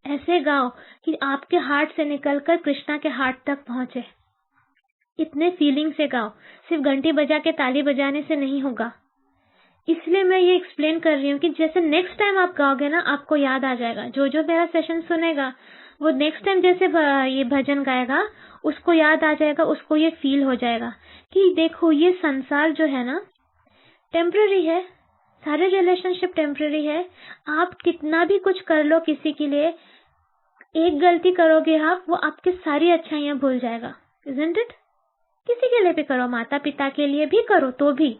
ऐसे गाओ कि आपके हार्ट से निकलकर कृष्णा के हार्ट तक पहुंचे। इतने फीलिंग से गाओ, सिर्फ घंटी बजा के ताली बजाने से नहीं होगा। इसलिए मैं ये एक्सप्लेन कर रही हूँ कि जैसे नेक्स्ट टाइम आप गाओगे ना, आपको याद आ जाएगा। जो जो मेरा सेशन सुनेगा वो नेक्स्ट टाइम जैसे ये भजन गाएगा, उसको याद आ जाएगा, उसको ये फील हो जाएगा कि देखो ये संसार जो है ना टेम्पररी है, सारे रिलेशनशिप टेम्पररी है। आप कितना भी कुछ कर लो किसी के लिए, एक गलती करोगे आप, वो आपकी सारी अच्छाइयां भूल जाएगा। Isn't it? किसी के लिए भी करो, माता पिता के लिए भी करो तो भी,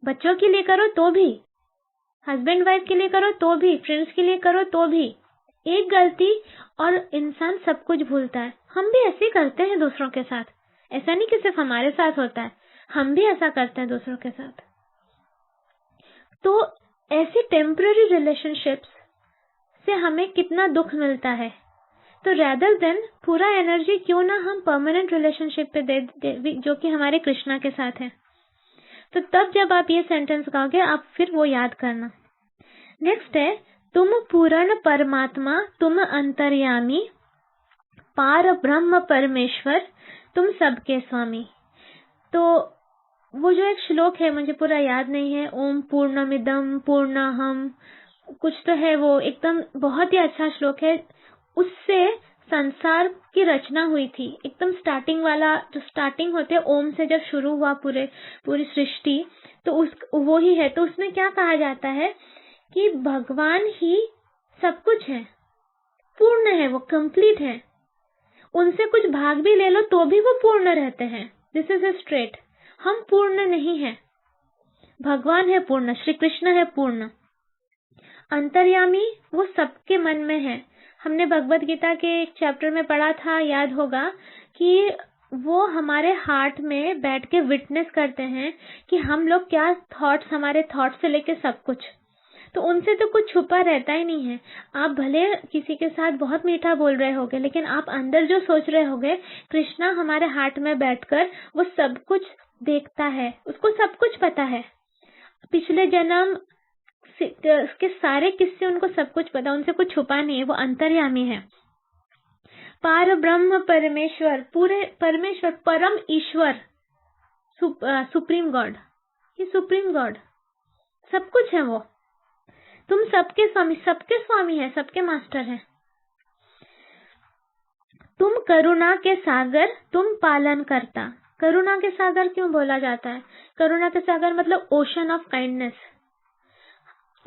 बच्चों के लिए करो तो भी, हस्बैंड वाइफ के लिए करो तो भी, फ्रेंड्स के लिए करो तो भी, एक गलती और इंसान सब कुछ भूलता है। हम भी ऐसे ही करते हैं दूसरों के साथ। ऐसा नहीं कि सिर्फ हमारे साथ होता है, हम भी ऐसा करते हैं दूसरों के साथ। तो ऐसी टेम्पररी रिलेशनशिप्स से हमें कितना दुख मिलता है। तो रैदर देन पूरा एनर्जी क्यों ना हम परमानेंट रिलेशनशिप पे दे जो कि हमारे कृष्णा के साथ है। तो तब जब आप ये सेंटेंस गाओगे, आप फिर वो याद करना। नेक्स्ट है, तुम पूर्ण परमात्मा, तुम अंतर्यामी, पार ब्रह्म परमेश्वर, तुम सबके स्वामी। तो वो जो एक श्लोक है, मुझे पूरा याद नहीं है, ओम पूर्णमिदम पूर्णाहम कुछ तो है, वो एकदम बहुत ही अच्छा श्लोक है। उससे संसार की रचना हुई थी। एकदम स्टार्टिंग वाला जो स्टार्टिंग होते हैं ओम से, जब शुरू हुआ पूरी सृष्टि, तो वो ही है। तो उसमें क्या कहा जाता है कि भगवान ही सब कुछ है, पूर्ण है, वो कंप्लीट है। उनसे कुछ भाग भी ले लो तो भी वो पूर्ण रहते हैं। This is a straight. हम पूर्ण नहीं है, भगवान है पूर्ण, श्री कृष्ण है पूर्ण। अंतर्यामी वो सबके मन में है। हमने भगवत गीता के एक चैप्टर में पढ़ा था, याद होगा, कि वो हमारे हार्ट में बैठ के विटनेस करते हैं कि हम लोग क्या थॉट्स, हमारे थॉट्स से लेके सब कुछ। तो उनसे तो कुछ छुपा रहता ही नहीं है। आप भले किसी के साथ बहुत मीठा बोल रहे होगे, लेकिन आप अंदर जो सोच रहे होगे, कृष्णा हमारे हार्ट में बैठकर वो सब कुछ देखता है, उसको सब कुछ पता है। पिछले जन्म के सारे किस्से उनको सब कुछ पता, उनसे कुछ छुपा नहीं है, वो अंतर्यामी है। पार ब्रह्म परमेश्वर, पूरे परमेश्वर, परम ईश्वर, सुप्रीम गॉड, ये सुप्रीम गॉड, सब कुछ है वो। तुम सबके स्वामी है, सबके मास्टर हैं। तुम करुणा के सागर, तुम पालन करता। करुणा के सागर क्यों बोला जाता है? करुणा के सागर मतलब ओशन ऑफ काइंडनेस।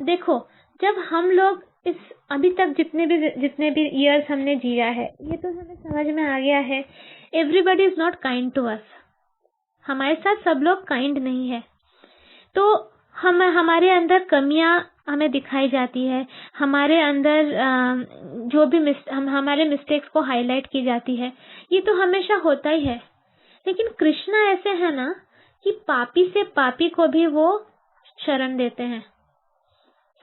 देखो, जब हम लोग इस अभी तक जितने भी ईयर्स हमने जिया है, ये तो हमें समझ में आ गया है, everybody is not kind to us. हमारे साथ सब लोग काइंड नहीं है। तो हमारे अंदर कमियां हमें दिखाई जाती है, हमारे अंदर जो भी हमारे मिस्टेक्स को हाईलाइट की जाती है, ये तो हमेशा होता ही है। लेकिन कृष्णा ऐसे है ना कि पापी से पापी को भी वो शरण देते हैं,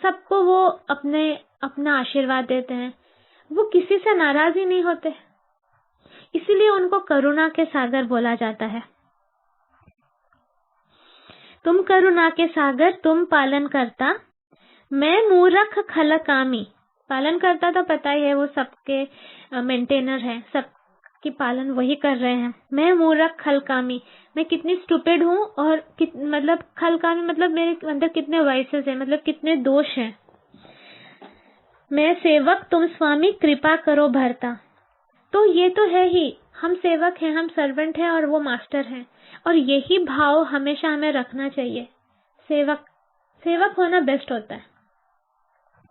सबको वो अपना आशीर्वाद देते हैं, वो किसी से नाराज ही नहीं होते। इसीलिए उनको करुणा के सागर बोला जाता है। तुम करुणा के सागर, तुम पालन करता, मैं मूर्ख खलकामी। पालन करता तो पता ही है, वो सबके मेंटेनर है, सबकी पालन वही कर रहे हैं। मैं मूर्ख खलकामी, मैं कितनी स्टूपिड हूँ, और मतलब खलकामी मतलब मेरे अंदर कितने वाइसेस हैं, मतलब कितने दोष हैं। मैं सेवक, तुम स्वामी, कृपा करो भरता। तो ये तो है ही, हम सेवक हैं, हम सर्वेंट हैं, और वो मास्टर हैं, और यही भाव हमेशा हमें रखना चाहिए। सेवक होना बेस्ट होता है।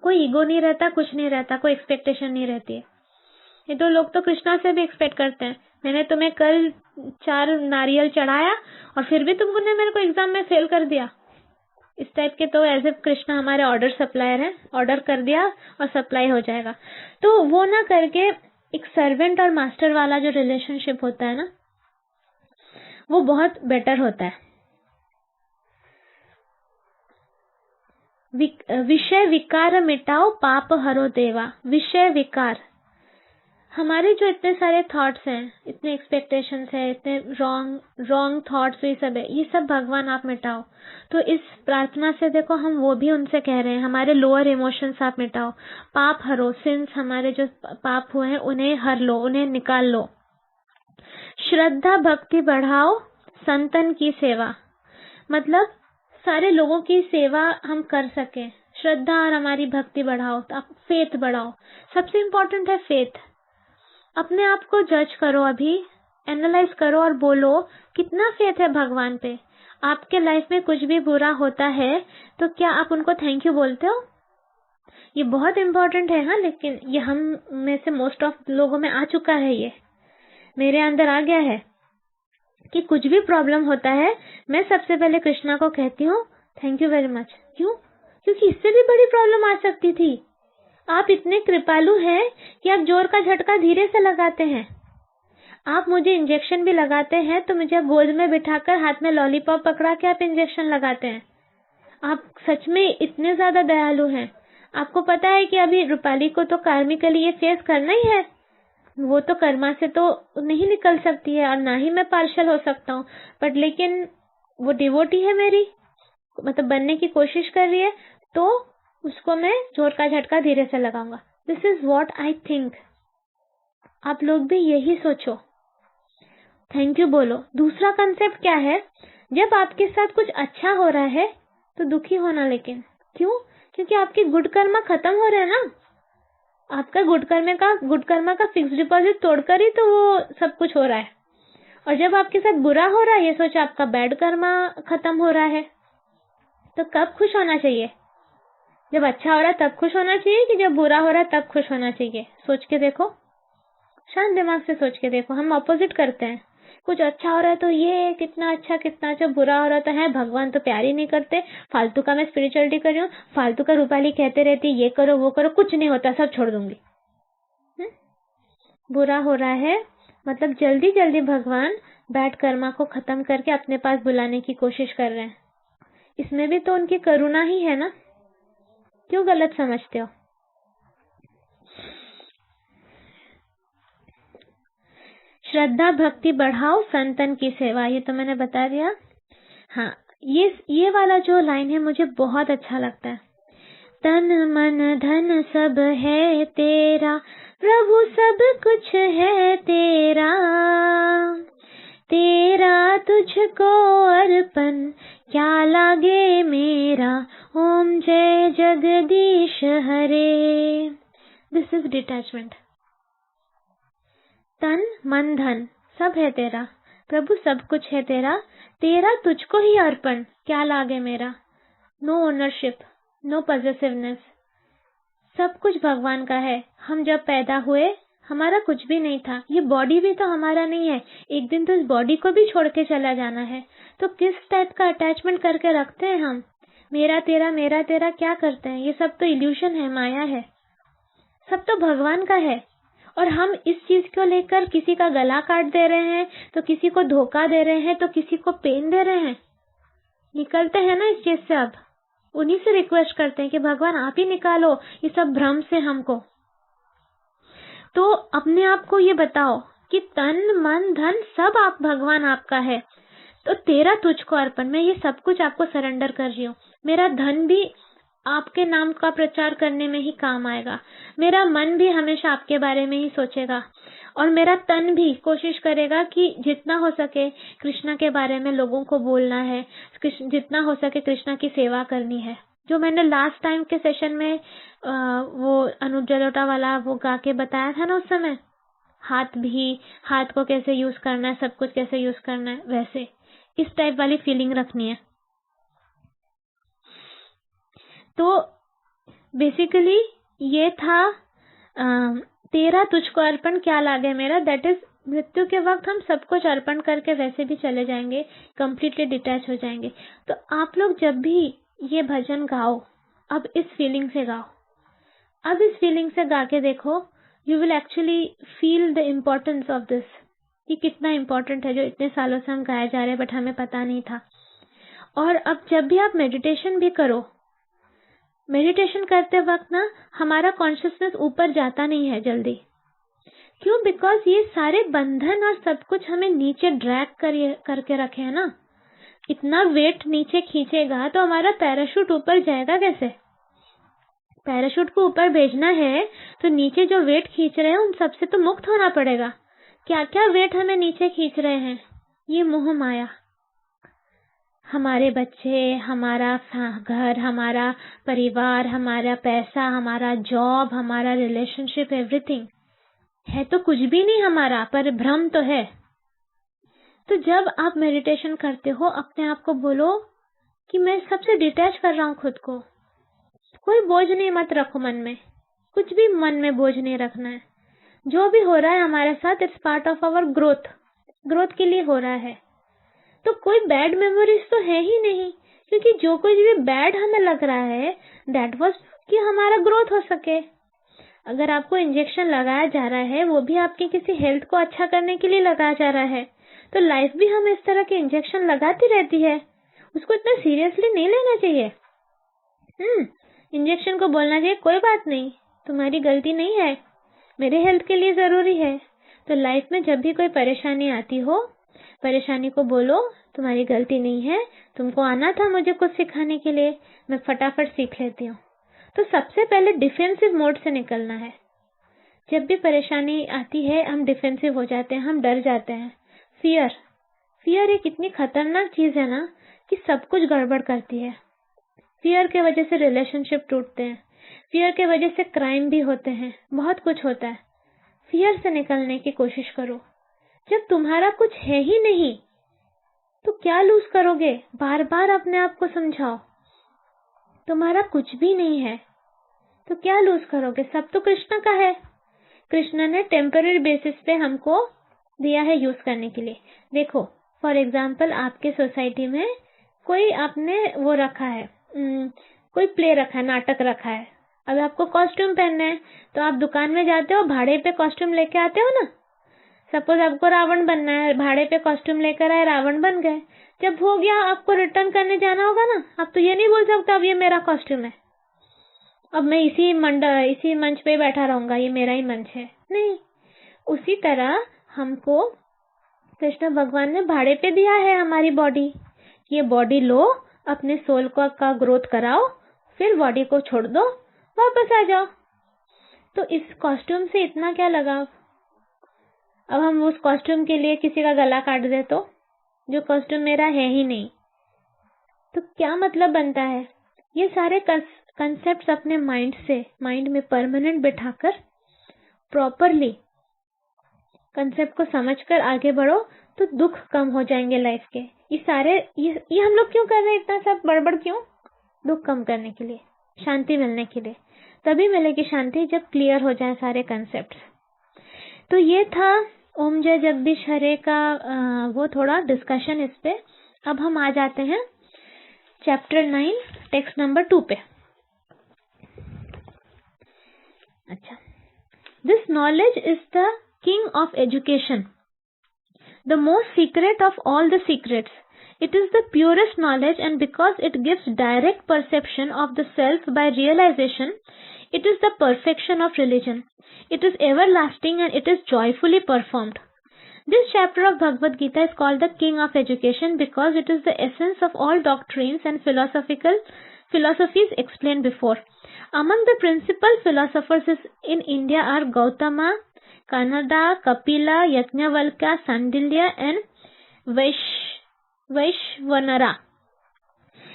कोई ईगो नहीं रहता, कुछ नहीं रहता, कोई एक्सपेक्टेशन नहीं रहती है। ये तो लोग तो कृष्णा से भी एक्सपेक्ट करते हैं, मैंने तुम्हें कल 4 नारियल चढ़ाया और फिर भी तुमने मेरे को एग्जाम में फेल कर दिया। इस टाइप के तो एज इफ कृष्णा हमारे ऑर्डर सप्लायर हैं, ऑर्डर कर दिया और सप्लाई हो जाएगा। तो वो ना करके एक सर्वेंट और मास्टर वाला जो रिलेशनशिप होता है ना, वो बहुत बेटर होता है। विषय विकार मिटाओ, पाप हरो देवा। विषय विकार, हमारे जो इतने सारे थॉट्स हैं, इतने एक्सपेक्टेशंस है, इतने रॉन्ग थॉट्स, ये सब है, ये सब भगवान आप मिटाओ। तो इस प्रार्थना से देखो हम वो भी उनसे कह रहे हैं, हमारे लोअर इमोशंस आप मिटाओ, पाप हरो, सिंस हमारे जो पाप हुए हैं उन्हें हर लो, उन्हें निकाल लो। श्रद्धा भक्ति बढ़ाओ, संतन की सेवा, मतलब सारे लोगों की सेवा हम कर सकें। श्रद्धा और हमारी भक्ति बढ़ाओ, तो आप फेथ बढ़ाओ। सबसे इम्पोर्टेंट है फेथ। अपने आप को जज करो, अभी एनालाइज करो और बोलो कितना फेथ है भगवान पे। आपके लाइफ में कुछ भी बुरा होता है तो क्या आप उनको थैंक यू बोलते हो? ये बहुत इम्पोर्टेंट है। हाँ, लेकिन ये हम में से मोस्ट ऑफ लोगों में आ चुका है, ये मेरे अंदर आ गया है कि कुछ भी प्रॉब्लम होता है मैं सबसे पहले कृष्णा को कहती हूँ थैंक यू वेरी मच। क्यों? क्योंकि इससे भी बड़ी प्रॉब्लम आ सकती थी। आप इतने कृपालु हैं कि आप जोर का झटका धीरे से लगाते हैं। आप मुझे इंजेक्शन भी लगाते हैं तो मुझे गोद में बिठाकर हाथ में लॉलीपॉप पकड़ा के आप इंजेक्शन लगाते हैं। आप सच में इतने ज्यादा दयालु हैं। आपको पता है कि अभी रूपाली को तो कार्मिकली ये फेस करना ही है, वो तो कर्मा से तो नहीं निकल सकती है और ना ही मैं पार्शल हो सकता हूँ, बट लेकिन वो डिवोटी है मेरी, मतलब बनने की कोशिश कर रही है, तो उसको मैं जोर का झटका धीरे से लगाऊंगा। This is what I think. आप लोग भी यही सोचो, थैंक यू बोलो। दूसरा कंसेप्ट क्या है, जब आपके साथ कुछ अच्छा हो रहा है तो दुखी होना, लेकिन क्यों? क्योंकि आपके गुड कर्मा खत्म हो रहे हैं ना। आपका गुड कर्मा का फिक्स डिपॉजिट तोड़कर ही तो वो सब कुछ हो रहा है। और जब आपके साथ बुरा हो रहा है, ये सोच आपका बैड कर्मा खत्म हो रहा है, तो कब खुश होना चाहिए? जब अच्छा हो रहा है तब खुश होना चाहिए कि जब बुरा हो रहा है तब खुश होना चाहिए? सोच के देखो, शांत दिमाग से सोच के देखो। हम ऑपोजिट करते हैं, कुछ अच्छा हो रहा है तो ये कितना अच्छा, बुरा हो रहा तो है भगवान तो प्यार ही नहीं करते, फालतू का मैं स्पिरिचुअलिटी कर रही हूँ, फालतू का रूपाली कहते रहती ये करो वो करो, कुछ नहीं होता, सब छोड़ दूंगी। बुरा हो रहा है मतलब जल्दी जल्दी भगवान बैड कर्मा को खत्म करके अपने पास बुलाने की कोशिश कर रहे हैं। इसमें भी तो उनकी करुणा ही है ना, क्यों गलत समझते हो? श्रद्धा भक्ति बढ़ाओ, संतन की सेवा, ये तो मैंने बता दिया। हाँ, ये वाला जो लाइन है मुझे बहुत अच्छा लगता है। तन मन धन सब है तेरा, प्रभु सब कुछ है तेरा, तेरा तुझको अर्पण क्या लागे मेरा, ओम जय जगदीश हरे। This is detachment. तन मन धन सब है तेरा, प्रभु सब कुछ है तेरा, तेरा तुझको ही अर्पण क्या लागे मेरा। नो ओनरशिप, नो पॉसेसिवनेस, सब कुछ भगवान का है। हम जब पैदा हुए हमारा कुछ भी नहीं था, ये बॉडी भी तो हमारा नहीं है, एक दिन तो इस बॉडी को भी छोड़ के चला जाना है। तो किस टाइप का अटैचमेंट करके रखते हैं हम? मेरा तेरा क्या करते हैं? ये सब तो इल्यूशन है, माया है, सब तो भगवान का है। और हम इस चीज को लेकर किसी का गला काट दे रहे हैं, तो किसी को धोखा दे रहे हैं, तो किसी को पेन दे रहे हैं। निकलते हैं ना इस चीज से। अब उन्हीं से रिक्वेस्ट करते हैं कि भगवान आप ही निकालो ये सब भ्रम से हमको। तो अपने आप को ये बताओ कि तन मन धन सब आप भगवान आपका है, तो तेरा तुझको अर्पण, मैं ये सब कुछ आपको सरेंडर कर रही हूँ। मेरा धन भी आपके नाम का प्रचार करने में ही काम आएगा, मेरा मन भी हमेशा आपके बारे में ही सोचेगा, और मेरा तन भी कोशिश करेगा कि जितना हो सके कृष्णा के बारे में लोगों को बोलना है, जितना हो सके कृष्णा की सेवा करनी है। जो मैंने लास्ट टाइम के सेशन में वो अनुप जलोटा वाला वो गा के बताया था ना उस समय, हाथ को कैसे यूज करना है, सब कुछ कैसे यूज करना है, वैसे इस टाइप वाली फीलिंग रखनी है। तो बेसिकली ये था तेरा तुझको अर्पण क्या लागे मेरा, दैट इज मृत्यु के वक्त हम सब कुछ अर्पण करके वैसे भी चले जाएंगे, कंप्लीटली डिटैच हो जाएंगे। तो आप लोग जब भी ये भजन गाओ, अब इस फीलिंग से गाओ, अब इस फीलिंग से गा के देखो, you will actually feel the importance of this, कि कितना इम्पोर्टेंट है जो इतने सालों से हम गाए जा रहे हैं बट हमें पता नहीं था। और अब जब भी आप मेडिटेशन भी करो, मेडिटेशन करते वक्त ना हमारा कॉन्शियसनेस ऊपर जाता नहीं है जल्दी, क्यों? बिकॉज ये सारे बंधन और सब कुछ हमें नीचे ड्रैग करके रखे है ना। इतना वेट नीचे खींचेगा तो हमारा पैराशूट ऊपर जाएगा कैसे? पैराशूट को ऊपर भेजना है तो नीचे जो वेट खींच रहे हैं उन सबसे तो मुक्त होना पड़ेगा। क्या क्या वेट हमें नीचे खींच रहे हैं? ये मोह माया, हमारे बच्चे, हमारा घर, हमारा परिवार, हमारा पैसा, हमारा जॉब, हमारा रिलेशनशिप, एवरीथिंग है तो कुछ भी नहीं हमारा, पर भ्रम तो है। तो जब आप मेडिटेशन करते हो अपने आप को बोलो कि मैं सबसे डिटैच कर रहा हूँ खुद को। कोई बोझ नहीं मत रखो मन में, कुछ भी मन में बोझ नहीं रखना है। जो भी हो रहा है हमारे साथ it's part of our growth के लिए हो रहा है। तो कोई बैड मेमोरीज तो है ही नहीं, क्योंकि जो कुछ भी बैड हमें लग रहा है दैट वाज कि हमारा ग्रोथ हो सके। अगर आपको इंजेक्शन लगाया जा रहा है वो भी आपके किसी हेल्थ को अच्छा करने के लिए लगाया जा रहा है, तो लाइफ भी हमें इस तरह के इंजेक्शन लगाती रहती है, उसको इतना सीरियसली नहीं लेना चाहिए। इंजेक्शन को बोलना चाहिए कोई बात नहीं, तुम्हारी गलती नहीं है, मेरे हेल्थ के लिए जरूरी है। तो लाइफ में जब भी कोई परेशानी आती हो, परेशानी को बोलो तुम्हारी गलती नहीं है, तुमको आना था मुझे कुछ सिखाने के लिए, मैं फटाफट सीख लेती हूँ। तो सबसे पहले डिफेंसिव मोड से निकलना है। जब भी परेशानी आती है हम डिफेंसिव हो जाते हैं, हम डर जाते हैं। फियर एक इतनी खतरनाक चीज है ना कि सब कुछ गड़बड़ करती है। फियर के वजह से रिलेशनशिप टूटते हैं, फियर के वजह से क्राइम भी होते हैं, बहुत कुछ होता है। फियर से निकलने की कोशिश करो। जब तुम्हारा कुछ है ही नहीं तो क्या लूज करोगे? बार बार अपने आप को समझाओ तुम्हारा कुछ भी नहीं है तो क्या लूज करोगे? सब तो कृष्ण का है। कृष्ण ने टेम्पररी बेसिस पे हमको दिया है यूज करने के लिए। देखो फॉर एग्जाम्पल आपके सोसाइटी में कोई आपने वो रखा है, कोई प्ले रखा है, नाटक रखा है। अब आपको कॉस्ट्यूम पहनना है तो आप दुकान में जाते हो, भाड़े पे कॉस्ट्यूम लेके आते हो ना। सपोज आपको रावण बनना है, भाड़े पे कॉस्ट्यूम लेकर आए, रावण बन गए। जब हो गया आपको रिटर्न करने जाना होगा ना, आप तो ये नहीं बोल सकते अब ये मेरा कॉस्ट्यूम है, अब मैं इसी मंच पे बैठा रहूंगा, ये मेरा ही मंच है। नहीं, उसी तरह हमको कृष्ण भगवान ने भाड़े पे दिया है हमारी बॉडी। ये बॉडी लो, अपने सोल का ग्रोथ कराओ, फिर बॉडी को छोड़ दो, वापस आ जाओ। तो इस कॉस्ट्यूम से इतना क्या लगाव? अब हम उस कॉस्ट्यूम के लिए किसी का गला काट दे तो, जो कॉस्ट्यूम मेरा है ही नहीं, तो क्या मतलब बनता है? ये सारे कंसेप्ट्स अपने माइंड में परमानेंट बिठाकर प्रॉपरली कंसेप्ट को समझकर आगे बढ़ो तो दुख कम हो जाएंगे लाइफ के। ये हम लोग क्यों कर रहे हैं इतना सब बड़बड़ क्यों? दुख कम करने के लिए, शांति मिलने के लिए। तभी मिलेगी शांति जब क्लियर हो जाए सारे कंसेप्ट। तो ये था ओम जय जगदीश हरे का वो थोड़ा डिस्कशन इस पे। अब हम आ जाते हैं चैप्टर 9 टेक्स्ट नंबर 2 पे। अच्छा, this knowledge is the king of education, the most secret of all the secrets. It is the purest knowledge, and because it gives direct perception of the self by realization, it is the perfection of religion. It is everlasting and it is joyfully performed. This chapter of Bhagavad Gita is called the King of Education because it is the essence of all doctrines and philosophies explained before. Among the principal philosophers in India are Gautama, Kanada, Kapila, Yajnavalkya, Sandilya, and Vaishvanara.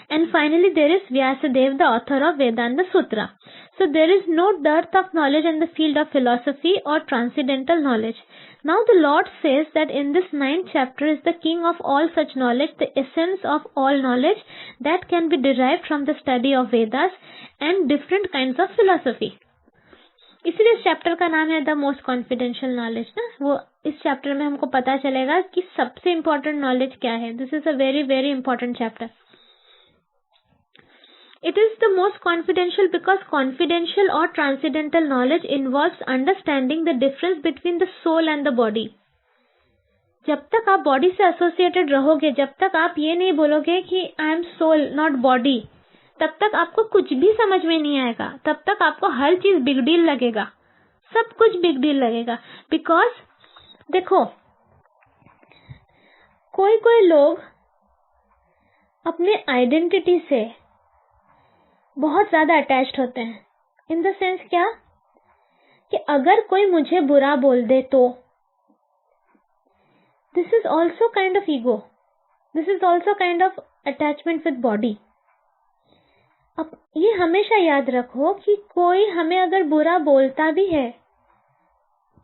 And finally there is Vyasadeva, the author of Vedanta Sutra. So there is no dearth of knowledge in the field of philosophy or transcendental knowledge. Now the Lord says that in this 9th chapter is the king of all such knowledge, the essence of all knowledge that can be derived from the study of Vedas and different kinds of philosophy. इसलिए इस chapter का नाम है the most confidential knowledge ना। वो इस chapter में हमको पता चलेगा कि सबसे इम्पोर्टेंट नॉलेज क्या है। This is a very very important chapter. It is the most confidential because confidential or transcendental knowledge involves understanding the difference between the soul and the body. जब तक आप बॉडी से एसोसिएटेड रहोगे, जब तक आप ये नहीं बोलोगे कि I am soul not body, तब तक आपको कुछ भी समझ में नहीं आएगा, तब तक आपको हर चीज बिग डील लगेगा, सब कुछ बिग डील लगेगा। बिकॉज देखो, कोई कोई लोग अपने आइडेंटिटी से बहुत ज्यादा अटैच्ड होते हैं। इन द सेंस क्या, कि अगर कोई मुझे बुरा बोल दे तो this is also kind of ego, this is also kind of attachment with body. अब ये हमेशा याद रखो कि कोई हमें अगर बुरा बोलता भी है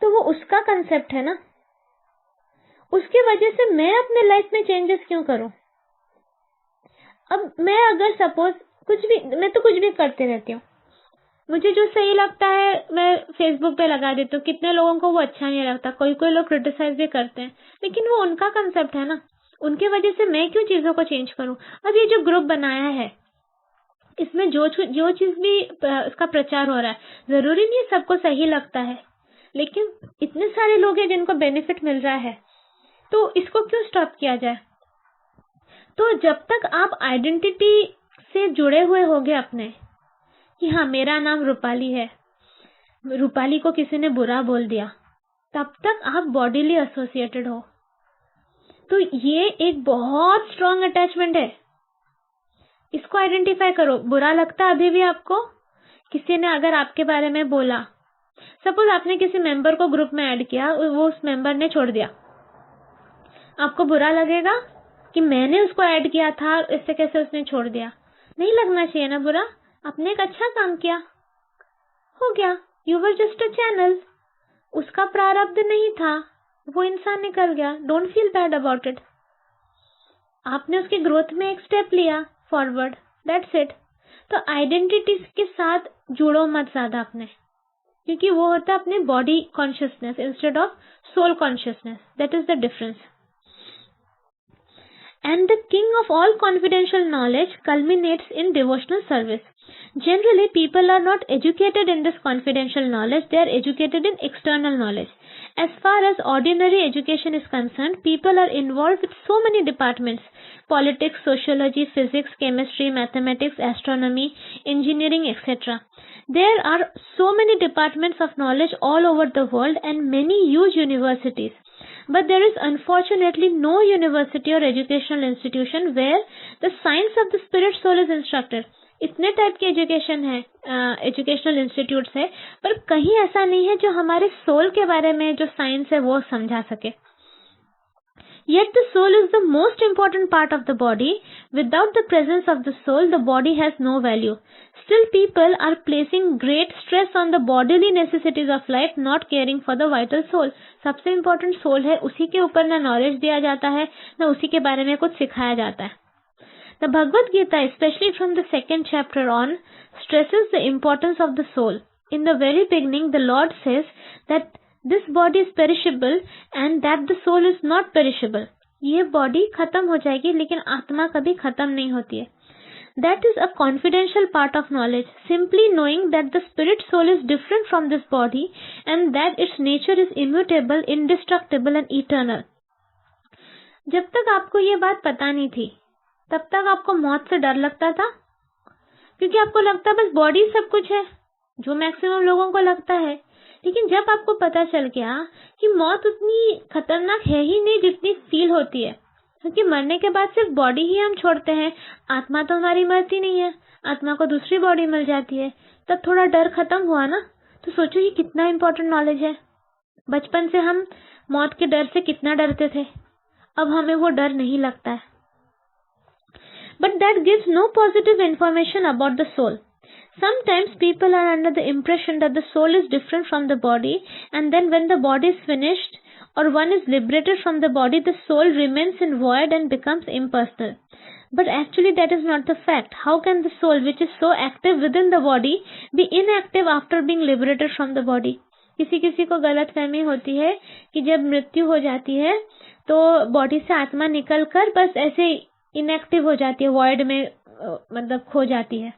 तो वो उसका कंसेप्ट है ना, उसकी वजह से मैं अपने लाइफ में चेंजेस क्यों करूं। अब मैं अगर सपोज मैं तो कुछ भी करते रहती हूँ, मुझे जो सही लगता है मैं फेसबुक पे लगा देती हूँ, कितने लोगों को वो अच्छा नहीं लगता, कोई कोई लोग क्रिटिसाइज भी करते हैं, लेकिन वो उनका कंसेप्ट है ना, उनके वजह से मैं क्यों चीजों को चेंज करूं। अब ये जो ग्रुप बनाया है, इसमें जो चीज भी इसका प्रचार हो रहा है, जरूरी नहीं सबको सही लगता है, लेकिन इतने सारे लोग हैं जिनको बेनिफिट मिल रहा है, तो इसको क्यों स्टॉप किया जाए। तो जब तक आप आइडेंटिटी से जुड़े हुए होगे अपने, कि हाँ मेरा नाम रूपाली है, रूपाली को किसी ने बुरा बोल दिया, तब तक आप बॉडीली एसोसिएटेड हो। तो ये एक बहुत स्ट्रॉन्ग अटैचमेंट है, इसको आइडेंटिफाई करो। बुरा लगता है अभी भी आपको, किसी ने अगर आपके बारे में बोला, सपोज आपने किसी मेंबर को ग्रुप में ऐड किया, वो उस मेंबर ने छोड़ दिया, आपको बुरा लगेगा कि मैंने उसको ऐड किया था, इससे कैसे उसने छोड़ दिया। नहीं लगना चाहिए ना बुरा, आपने एक अच्छा काम किया, हो गया, you were just a channel, उसका प्रारब्ध नहीं था, वो इंसान निकल गया, don't feel bad about it. आपने उसकी ग्रोथ में एक स्टेप लिया फॉरवर्ड, दैट्स इट। तो आइडेंटिटी के साथ जुड़ो मत ज्यादा अपने, क्योंकि वो होता है अपने body consciousness instead of soul consciousness, that is the difference. And the king of all confidential knowledge culminates in devotional service. Generally, people are not educated in this confidential knowledge, they are educated in external knowledge. As far as ordinary education is concerned, people are involved with so many departments: politics, sociology, physics, chemistry, mathematics, astronomy, engineering, etc. There are so many departments of knowledge all over the world and many huge universities. But there is unfortunately no university or educational institution where the science of the spirit soul is instructed. इतने type के education है, educational institutes है, पर कहीं ऐसा नहीं है जो हमारे सोल के बारे में जो साइंस है वो समझा सके। Yet the soul is the most important part of the body. Without the presence of the soul, the body has no value. Still, people are placing great stress on the bodily necessities of life, not caring for the vital soul. सबसे important soul है, उसी के ऊपर ना knowledge दिया जाता है, ना उसी के बारे में कुछ सिखाया जाता है। The Bhagavad Gita, especially from the 2nd chapter on, stresses the importance of the soul. In the very beginning, the Lord says that this body is perishable and that the soul is not perishable. ये body खत्म हो जाएगी, लेकिन आत्मा कभी खत्म नहीं होती है। That is a confidential part of knowledge. Simply knowing that the spirit soul is different from this body and that its nature is immutable, indestructible and eternal. जब तक आपको ये बात पता नहीं थी, तब तक आपको मौत से डर लगता था, क्योंकि आपको लगता बस बॉडी सब कुछ है, जो मैक्सिमम लोगों को लगता है। लेकिन जब आपको पता चल गया कि मौत उतनी खतरनाक है ही नहीं जितनी फील होती है, क्योंकि मरने के बाद सिर्फ बॉडी ही हम छोड़ते हैं, आत्मा तो हमारी मरती नहीं है, आत्मा को दूसरी बॉडी मिल जाती है, तब थोड़ा डर खत्म हुआ ना। तो सोचो ये कितना इम्पोर्टेंट नॉलेज है। बचपन से हम मौत के डर से कितना डरते थे, अब हमें वो डर नहीं लगता है। But that gives no positive information about the soul. Sometimes people are under the impression that the soul is different from the body, and then when the body is finished or one is liberated from the body, the soul remains in void and becomes impersonal. But actually that is not the fact. How can the soul, which is so active within the body, be inactive after being liberated from the body? किसी किसी को गलत फहमी होती है कि जब मृत्यु हो जाती है तो बॉडी से आत्मा निकलकर बस ऐसे इनएक्टिव हो जाती है, वॉइड में मतलब खो जाती है।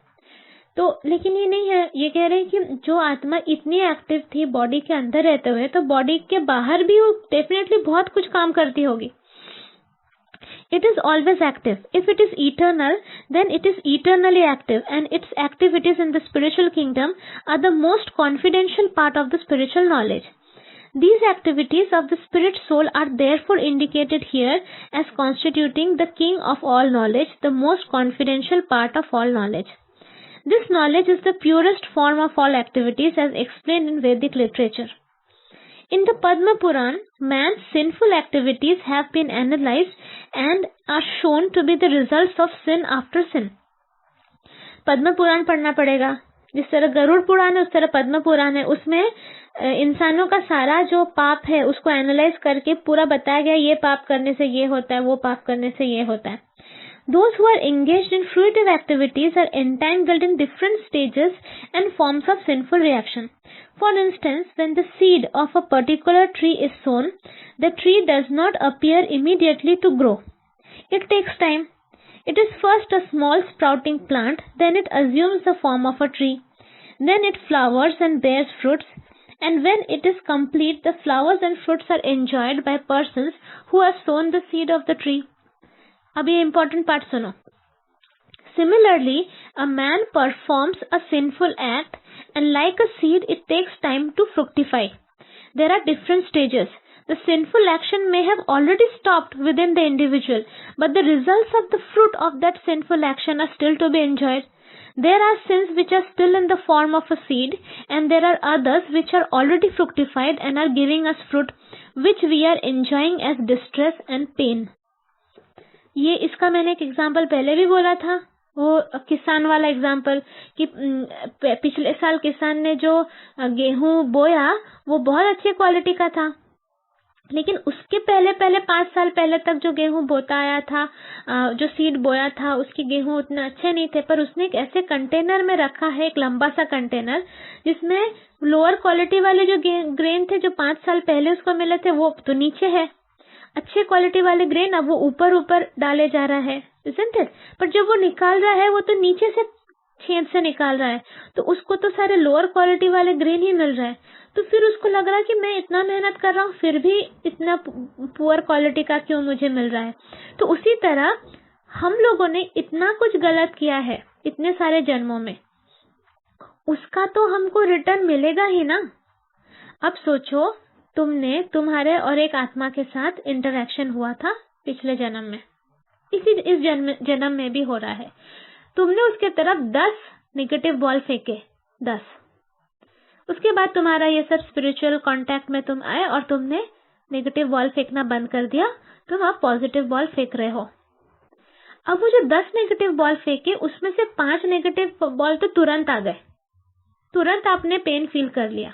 तो लेकिन ये नहीं है, ये कह रहे हैं कि जो आत्मा इतनी एक्टिव थी बॉडी के अंदर रहते हुए, तो बॉडी के बाहर भी वो डेफिनेटली बहुत कुछ काम करती होगी। It is always active. If it is eternal, then it is eternally active, and its activities in the spiritual kingdom are the most confidential part of the spiritual knowledge. These activities of the spirit soul are therefore indicated here as constituting the king of all knowledge, the most confidential part of all knowledge. This knowledge is the purest form of all activities as explained in Vedic literature. In the Padma Puran, man's sinful activities have been analyzed and are shown to be the results of sin after sin. Padma Purana पढ़ना पड़ेगा, जिस तरह गरुड़ पुराण है उस तरह पद्म पुराण है। उसमें इंसानों का सारा जो पाप है उसको एनालाइज करके पूरा बताया गया, ये पाप करने से ये होता है, वो पाप करने से ये होता है। Those who are engaged in fruitive activities are entangled in different stages and forms of sinful reaction. For instance, when the seed of a particular tree is sown, the tree does not appear immediately to grow. It takes time. It is first a small sprouting plant, then it assumes the form of a tree. Then it flowers and bears fruits, and when it is complete, the flowers and fruits are enjoyed by persons who have sown the seed of the tree. अब ये important part सुनो. Similarly, a man performs a sinful act, and like a seed, it takes time to fructify. There are different stages. The sinful action may have already stopped within the individual, but the results of the fruit of that sinful action are still to be enjoyed. There are sins which are still in the form of a seed, and there are others which are already fructified and are giving us fruit, which we are enjoying as distress and pain. ये इसका मैंने एक example पहले भी बोला था, वो किसान वाला एग्जाम्पल कि पिछले साल किसान ने जो गेहूं बोया वो बहुत अच्छी क्वालिटी का था, लेकिन उसके पहले 5 साल पहले तक जो गेहूं बोता आया था, जो सीड बोया था, उसके गेहूं उतने अच्छे नहीं थे, पर उसने एक ऐसे कंटेनर में रखा है, एक लंबा सा कंटेनर जिसमें लोअर क्वालिटी वाले जो ग्रेन थे जो 5 साल पहले उसको मिले थे वो तो नीचे है, अच्छे क्वालिटी वाले ग्रेन अब वो ऊपर डाले जा रहा है, isn't it? पर जब वो निकाल रहा है वो तो नीचे से छेद से निकाल रहा है, तो उसको तो सारे लोअर क्वालिटी वाले ग्रेन ही मिल रहा है। तो फिर उसको लग रहा है कि मैं इतना मेहनत कर रहा हूँ फिर भी इतना पुअर क्वालिटी का क्यों मुझे मिल रहा है। तो उसी तरह हम लोगों ने इतना कुछ गलत किया है इतने सारे जन्मों में, उसका तो हमको रिटर्न मिलेगा ही ना। अब सोचो, तुम्हारे और एक आत्मा के साथ इंटरेक्शन हुआ था पिछले जन्म में, इस जन्म में भी हो रहा है। तुमने उसके तरफ 10 नेगेटिव बॉल फेंके, 10। उसके बाद तुम्हारा ये सब स्पिरिचुअल कांटेक्ट में तुम आए और तुमने नेगेटिव बॉल फेंकना बंद कर दिया, तुम अब पॉजिटिव बॉल फेंक रहे हो। अब वो जो 10 नेगेटिव बॉल फेंके उसमें से 5 नेगेटिव बॉल तो तुरंत आ गए, तुरंत आपने पेन फील कर लिया,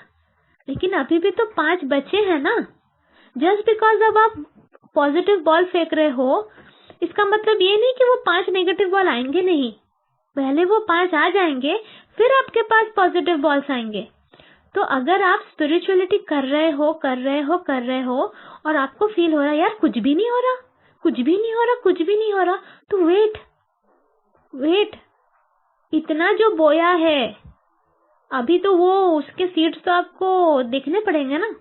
लेकिन अभी भी तो 5 बचे हैं ना। जस्ट बिकॉज अब आप पॉजिटिव बॉल फेंक रहे हो इसका मतलब ये नहीं कि वो 5 नेगेटिव बॉल आएंगे नहीं, पहले वो 5 आ जाएंगे फिर आपके पास पॉजिटिव बॉल्स आएंगे। तो अगर आप स्पिरिचुअलिटी कर रहे हो और आपको फील हो रहा है यार कुछ भी नहीं हो रहा, तो वेट, इतना जो बोया है अभी तो वो उसके सीड्स तो आपको देखने पड़ेंगे ना।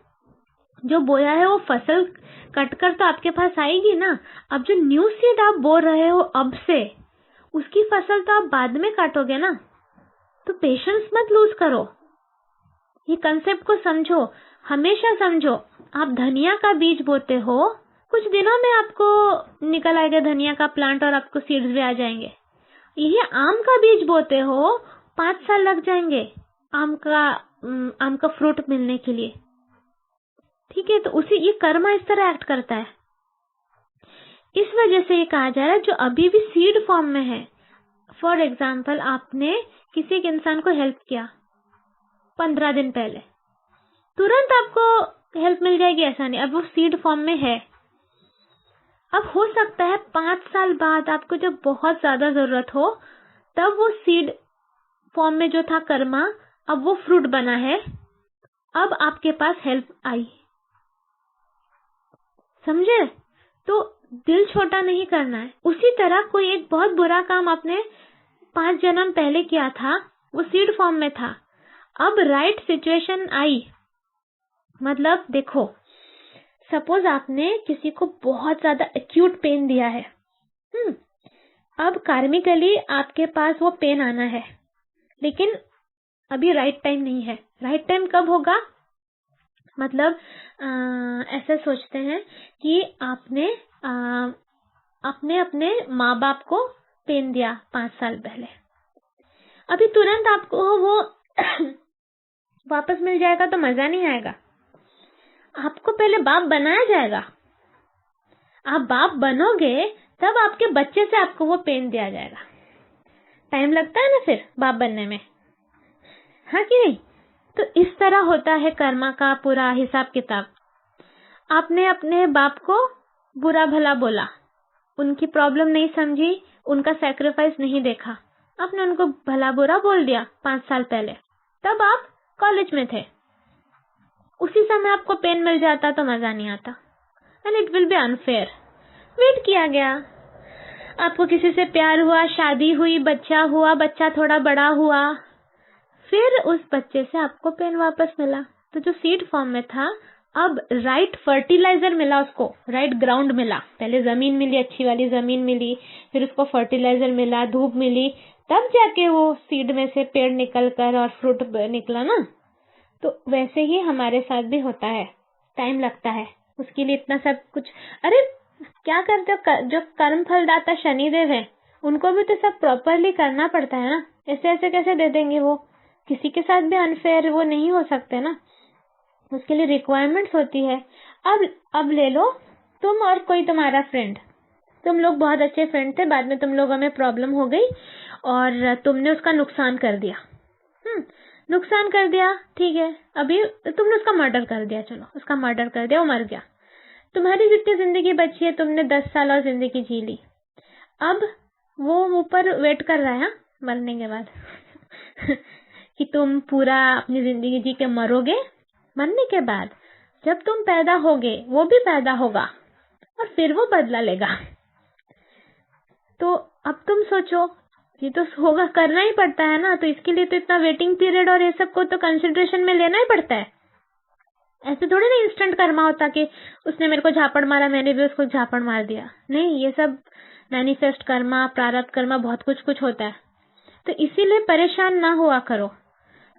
जो बोया है वो फसल कट कर तो आपके पास आएगी ना। अब जो न्यू सीड आप बो रहे हो अब से, उसकी फसल तो आप बाद में काटोगे ना। तो पेशेंस मत लूज करो, ये कंसेप्ट को समझो, हमेशा समझो। आप धनिया का बीज बोते हो, कुछ दिनों में आपको निकल आएगा धनिया का प्लांट और आपको सीड्स भी आ जाएंगे। यही आम का बीज बोते हो, 5 साल लग जाएंगे आम का फ्रूट मिलने के लिए। ठीक है, तो ये कर्मा इस तरह एक्ट करता है। इस वजह से ये कहा जा रहा है जो अभी भी सीड फॉर्म में है। फॉर एग्जाम्पल, आपने किसी एक इंसान को हेल्प किया 15 दिन पहले, तुरंत आपको हेल्प मिल जाएगी ऐसा नहीं, अब वो सीड फॉर्म में है। अब हो सकता है 5 साल बाद आपको जब बहुत ज्यादा जरूरत हो तब वो सीड फॉर्म में जो था कर्मा अब वो फ्रूट बना है, अब आपके पास हेल्प आई। समझे? तो दिल छोटा नहीं करना है। उसी तरह कोई एक बहुत बुरा काम आपने 5 जन्म पहले किया था, वो सीड फॉर्म में था, अब राइट सिचुएशन आई। मतलब देखो, सपोज आपने किसी को बहुत ज्यादा एक्यूट पेन दिया है, अब कार्मिकली आपके पास वो पेन आना है, लेकिन अभी राइट टाइम नहीं है। राइट टाइम कब होगा? मतलब ऐसा सोचते हैं कि आपने अपने माँ बाप को पेन दिया 5 साल पहले, अभी तुरंत आपको वो वापस मिल जाएगा तो मजा नहीं आएगा। आपको पहले बाप बनाया जाएगा, आप बाप बनोगे तब आपके बच्चे से आपको वो पेन दिया जाएगा। टाइम लगता है ना फिर बाप बनने में, हाँ कि नहीं? तो इस तरह होता है कर्मा का पूरा हिसाब किताब। आपने अपने बाप को बुरा भला बोला, उनकी प्रॉब्लम नहीं समझी, उनका सैक्रिफाइस नहीं देखा, आपने उनको भला बुरा बोल दिया 5 साल पहले, तब आप कॉलेज में थे। उसी समय आपको पेन मिल जाता तो मजा नहीं आता, and it will be unfair. Wait किया गया, आपको किसी से प्यार हुआ, शादी हुई, बच्चा हुआ, बच्चा थोड़ा बड़ा हुआ, फिर उस बच्चे से आपको पेन वापस मिला। तो जो सीड फॉर्म में था, अब राइट फर्टिलाइजर मिला उसको, राइट ग्राउंड मिला। पहले जमीन मिली, अच्छी वाली जमीन मिली, फिर उसको फर्टिलाइजर मिला, धूप मिली, तब जाके वो सीड में से पेड़ निकल कर और फ्रूट निकला ना। तो वैसे ही हमारे साथ भी होता है, टाइम लगता है उसके लिए इतना सब कुछ। अरे क्या करते हो, जो कर्म फलदाता शनिदेव है उनको भी तो सब प्रॉपरली करना पड़ता है ना। ऐसे ऐसे कैसे दे देंगे? वो किसी के साथ भी अनफेयर वो नहीं हो सकते ना, उसके लिए रिक्वायरमेंट्स होती है। अब ले लो तुम और कोई तुम्हारा फ्रेंड, तुम लोग बहुत अच्छे फ्रेंड थे, बाद में तुम लोगों में प्रॉब्लम हो गई और तुमने उसका नुकसान कर दिया। नुकसान कर दिया, ठीक है, अभी तुमने उसका मर्डर कर दिया, चलो उसका मर्डर कर दिया, वो मर गया। तुम्हारी जितनी जिंदगी बची है, तुमने 10 साल और जिंदगी जी ली। अब वो ऊपर वेट कर रहा है मरने के बाद कि तुम पूरा अपनी जिंदगी जी के मरोगे। मरने के बाद जब तुम पैदा होगे वो भी पैदा होगा और फिर वो बदला लेगा। तो अब तुम सोचो, ये तो होगा, करना ही पड़ता है ना। तो इसके लिए तो इतना वेटिंग पीरियड और ये सब को तो कंसिडरेशन में लेना ही पड़ता है। ऐसे थोड़ी ना इंस्टेंट कर्मा होता कि उसने मेरे को झापड़ मारा, मैंने भी उसको झापड़ मार दिया। नहीं, ये सब मैनिफेस्ट कर्मा, प्रारब्ध कर्मा, बहुत कुछ होता है। तो इसीलिए परेशान ना हुआ करो।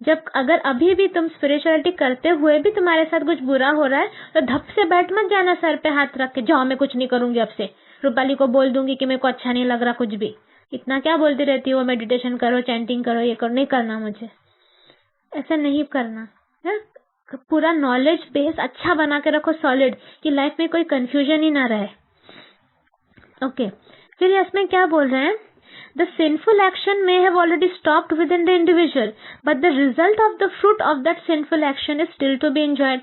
जब अगर अभी भी तुम स्पिरिचुअलिटी करते हुए भी तुम्हारे साथ कुछ बुरा हो रहा है तो धप से बैठ मत जाना सर पे हाथ रख के, जाओ मैं कुछ नहीं करूंगी, अब से रूपाली को बोल दूंगी कि मेरे को अच्छा नहीं लग रहा कुछ भी। इतना क्या बोलती रहती हो, मेडिटेशन करो, चैंटिंग करो, ये करो। नहीं करना मुझे, ऐसा नहीं करना है। पूरा नॉलेज बेस अच्छा बना के रखो, सॉलिड, कि लाइफ में कोई कंफ्यूजन ही ना रहे। ओके, फिर इसमें क्या बोल रहे हैं? The sinful action may have already stopped within the individual, but the result of the fruit of that sinful action is still to be enjoyed.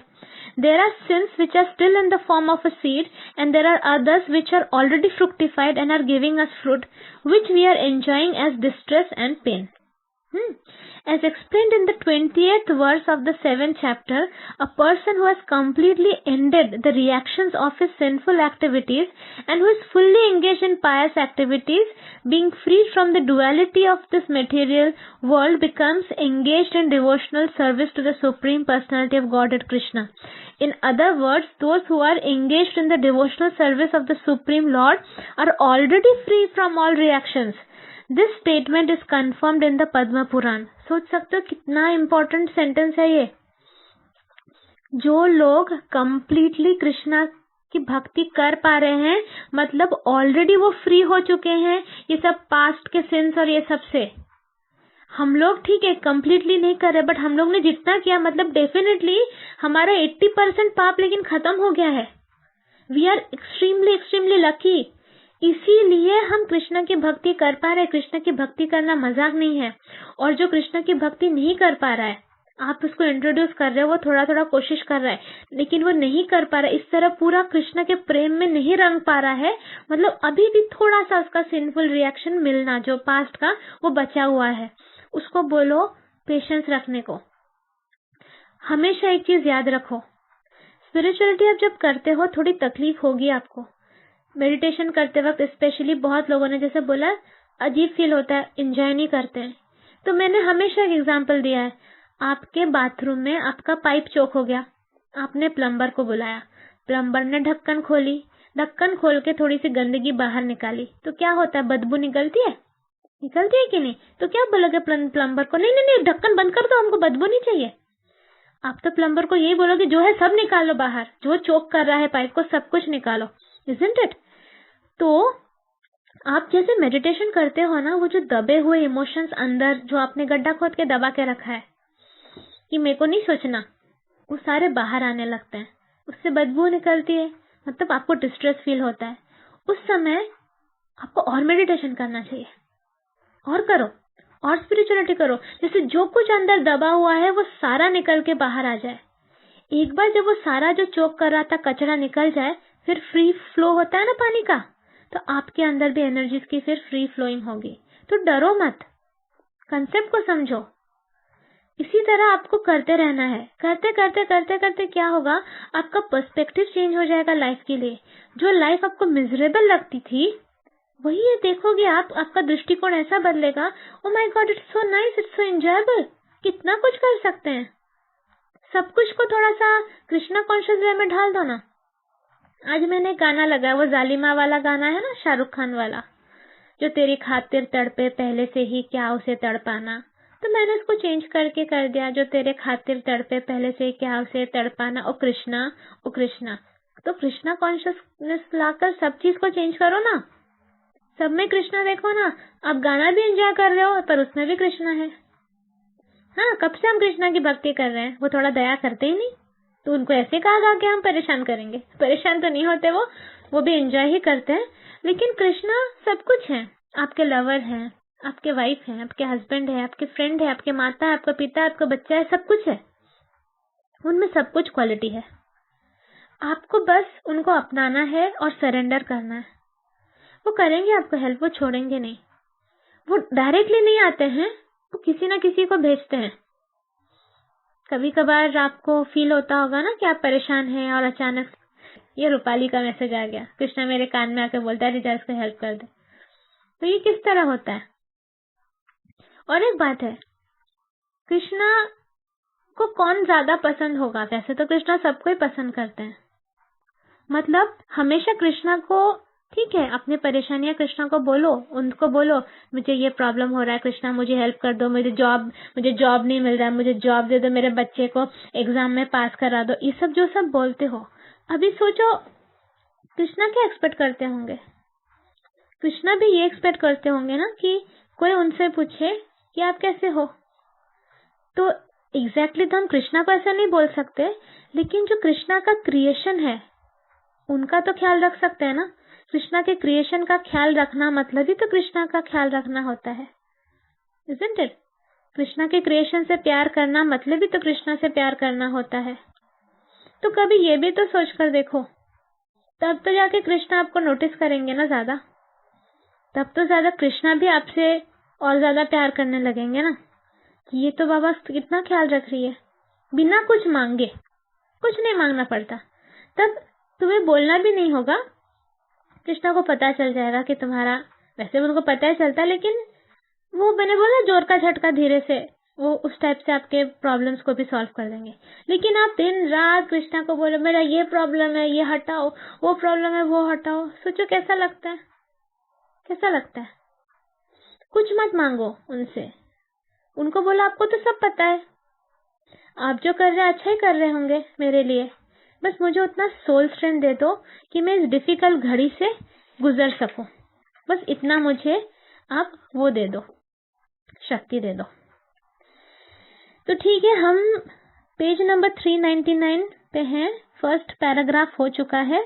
There are sins which are still in the form of a seed, and there are others which are already fructified and are giving us fruit, which we are enjoying as distress and pain. As explained in the 20th verse of the 7th chapter, a person who has completely ended the reactions of his sinful activities and who is fully engaged in pious activities, being freed from the duality of this material world, becomes engaged in devotional service to the Supreme Personality of Godhead Krishna. In other words, those who are engaged in the devotional service of the Supreme Lord are already free from all reactions. This statement is confirmed in the Padma Puran. सोच सकते हो कितना important sentence है ये। जो लोग completely Krishna की भक्ति कर पा रहे हैं, मतलब ऑलरेडी वो फ्री हो चुके हैं ये सब पास्ट के सिंस और ये सब से। हम लोग ठीक है कंप्लीटली नहीं कर रहे, बट हम लोग ने जितना किया, मतलब डेफिनेटली हमारा 80% पाप लेकिन खत्म हो गया है। We are extremely lucky. इसीलिए हम कृष्णा की भक्ति कर पा रहे हैं। कृष्णा की भक्ति करना मजाक नहीं है। और जो कृष्णा की भक्ति नहीं कर पा रहा है, आप उसको इंट्रोड्यूस कर रहे हो, वो थोड़ा थोड़ा कोशिश कर रहा है लेकिन वो नहीं कर पा रहा है, इस तरह पूरा कृष्णा के प्रेम में नहीं रंग पा रहा है, मतलब अभी भी थोड़ा सा उसका सिंफुल रिएक्शन मिलना जो पास्ट का वो बचा हुआ है, उसको बोलो पेशेंस रखने को। हमेशा एक चीज याद रखो, स्पिरिचुअलिटी आप जब करते हो थोड़ी तकलीफ होगी आपको। मेडिटेशन करते वक्त स्पेशली बहुत लोगों ने जैसे बोला अजीब फील होता है, एंजॉय नहीं करते हैं। तो मैंने हमेशा एक एग्जांपल दिया है, आपके बाथरूम में आपका पाइप चोक हो गया, आपने प्लम्बर को बुलाया, प्लम्बर ने ढक्कन खोली, ढक्कन खोल के थोड़ी सी गंदगी बाहर निकाली तो क्या होता है, बदबू निकलती है? निकलती है कि नहीं? तो क्या बोलोगे प्लम्बर को, नहीं नहीं नहीं ढक्कन बंद कर दो, हमको बदबू नहीं चाहिए। आप तो प्लम्बर को यही बोलोगे जो है सब निकालो बाहर, जो चोक कर रहा है पाइप को सब कुछ निकालो, इजंट इट? तो आप जैसे मेडिटेशन करते हो ना, वो जो दबे हुए इमोशंस अंदर जो आपने गड्ढा खोद के दबा के रखा है कि मेरे को नहीं सोचना, वो सारे बाहर आने लगते हैं, उससे बदबू निकलती है, मतलब आपको डिस्ट्रेस फील होता है। उस समय आपको और मेडिटेशन करना चाहिए, और करो, और स्पिरिचुअलिटी करो, जैसे जो कुछ अंदर दबा हुआ है वो सारा निकल के बाहर आ जाए। एक बार जब वो सारा जो चोक कर रहा था कचरा निकल जाए, फिर फ्री फ्लो होता है ना पानी का, तो आपके अंदर भी एनर्जीज की फिर फ्री फ्लोइंग होगी। तो डरो मत, कंसेप्ट को समझो। इसी तरह आपको करते रहना है, करते करते करते करते क्या होगा, आपका पर्सपेक्टिव चेंज हो जाएगा लाइफ के लिए। जो लाइफ आपको मिजरेबल लगती थी वही ये देखोगे आप, आपका दृष्टिकोण ऐसा बदलेगा, oh my God it's so nice, it's so enjoyable, कितना कुछ कर सकते हैं। सब कुछ को थोड़ा सा कृष्णा कॉन्शियस वे में ढाल दो ना। आज मैंने एक गाना लगाया, वो जालिमा वाला गाना है ना, शाहरुख खान वाला, जो तेरी खातिर तड़पे पहले से ही क्या उसे तड़पाना। तो मैंने उसको चेंज करके कर दिया, जो तेरे खातिर तड़पे पहले से ही क्या उसे तड़पाना, ओ कृष्णा ओ कृष्णा। तो कृष्णा कॉन्शियसनेस लाकर सब चीज को चेंज करो ना, सब में कृष्णा देखो ना। आप गाना भी एंजॉय कर रहे हो पर उसमें भी कृष्णा है। हाँ, कब से हम कृष्णा की भक्ति कर रहे हैं, वो थोड़ा दया करते ही नहीं, तो उनको ऐसे कहा कि हम परेशान करेंगे। परेशान तो नहीं होते वो भी एंजॉय ही करते हैं। लेकिन कृष्णा सब कुछ है, आपके लवर हैं, आपके वाइफ हैं, आपके हस्बैंड है, आपके फ्रेंड है, आपके माता है, आपका पिता है, आपका बच्चा है, सब कुछ है, उनमें सब कुछ क्वालिटी है। आपको बस उनको अपनाना है और सरेंडर करना है। वो करेंगे आपको हेल्प, वो छोड़ेंगे नहीं। वो डायरेक्टली नहीं आते हैं, वो किसी ना किसी को भेजते हैं। कभी कभार आपको फील होता होगा ना कि आप परेशान हैं और अचानक ये रूपाली का मैसेज आ गया, कृष्णा मेरे कान में आके बोलता है रिजा इसको हेल्प कर दे। तो ये किस तरह होता है। और एक बात है, कृष्णा को कौन ज्यादा पसंद होगा, वैसे तो कृष्णा सबको ही पसंद करते हैं, मतलब हमेशा कृष्णा को, ठीक है अपनी परेशानियां कृष्णा को बोलो, उनको बोलो मुझे ये प्रॉब्लम हो रहा है कृष्णा मुझे हेल्प कर दो, मुझे जॉब नहीं मिल रहा है, मुझे जॉब दे दो, मेरे बच्चे को एग्जाम में पास करा दो, ये सब जो सब बोलते हो, अभी सोचो कृष्णा क्या एक्सपेक्ट करते होंगे। कृष्णा भी ये एक्सपेक्ट करते होंगे ना कि कोई उनसे पूछे कि आप कैसे हो। तो एग्जैक्टली तो हम कृष्णा को ऐसा नहीं बोल सकते, लेकिन जो कृष्णा का क्रिएशन है उनका तो ख्याल रख सकते हैं ना। कृष्णा के क्रिएशन का ख्याल रखना मतलब ही तो कृष्णा का ख्याल रखना होता है, isn't it? कृष्णा के क्रिएशन से प्यार करना मतलब ही तो कृष्णा से प्यार करना होता है। तो कभी ये भी तो सोच कर देखो, तब तो जाके कृष्णा आपको नोटिस करेंगे ना ज्यादा, तब तो ज्यादा कृष्णा भी आपसे और ज्यादा प्यार करने लगेंगे ना, कि ये तो बाबा कितना ख्याल रख रही है बिना कुछ मांगे, कुछ नहीं मांगना पड़ता। तब तुम्हें बोलना भी नहीं होगा, कृष्णा को पता चल जाएगा कि तुम्हारा, वैसे उनको पता ही चलता है, लेकिन वो मैंने बोला जोर का झटका धीरे से, वो उस टाइप से आपके प्रॉब्लम्स को भी सॉल्व कर देंगे। लेकिन आप दिन रात कृष्णा को बोलो मेरा ये प्रॉब्लम है ये हटाओ, वो प्रॉब्लम है वो हटाओ, सोचो कैसा लगता है, कैसा लगता है। कुछ मत मांगो उनसे, उनको बोलो आपको तो सब पता है, आप जो कर रहे हैं अच्छा ही कर रहे होंगे मेरे लिए, बस मुझे उतना सोल स्ट्रेंथ दे दो कि मैं इस डिफिकल्ट घड़ी से गुजर सकूं, बस इतना मुझे आप वो दे दो, शक्ति दे दो। तो ठीक है, हम पेज नंबर 399 पे हैं, फर्स्ट पैराग्राफ हो चुका है।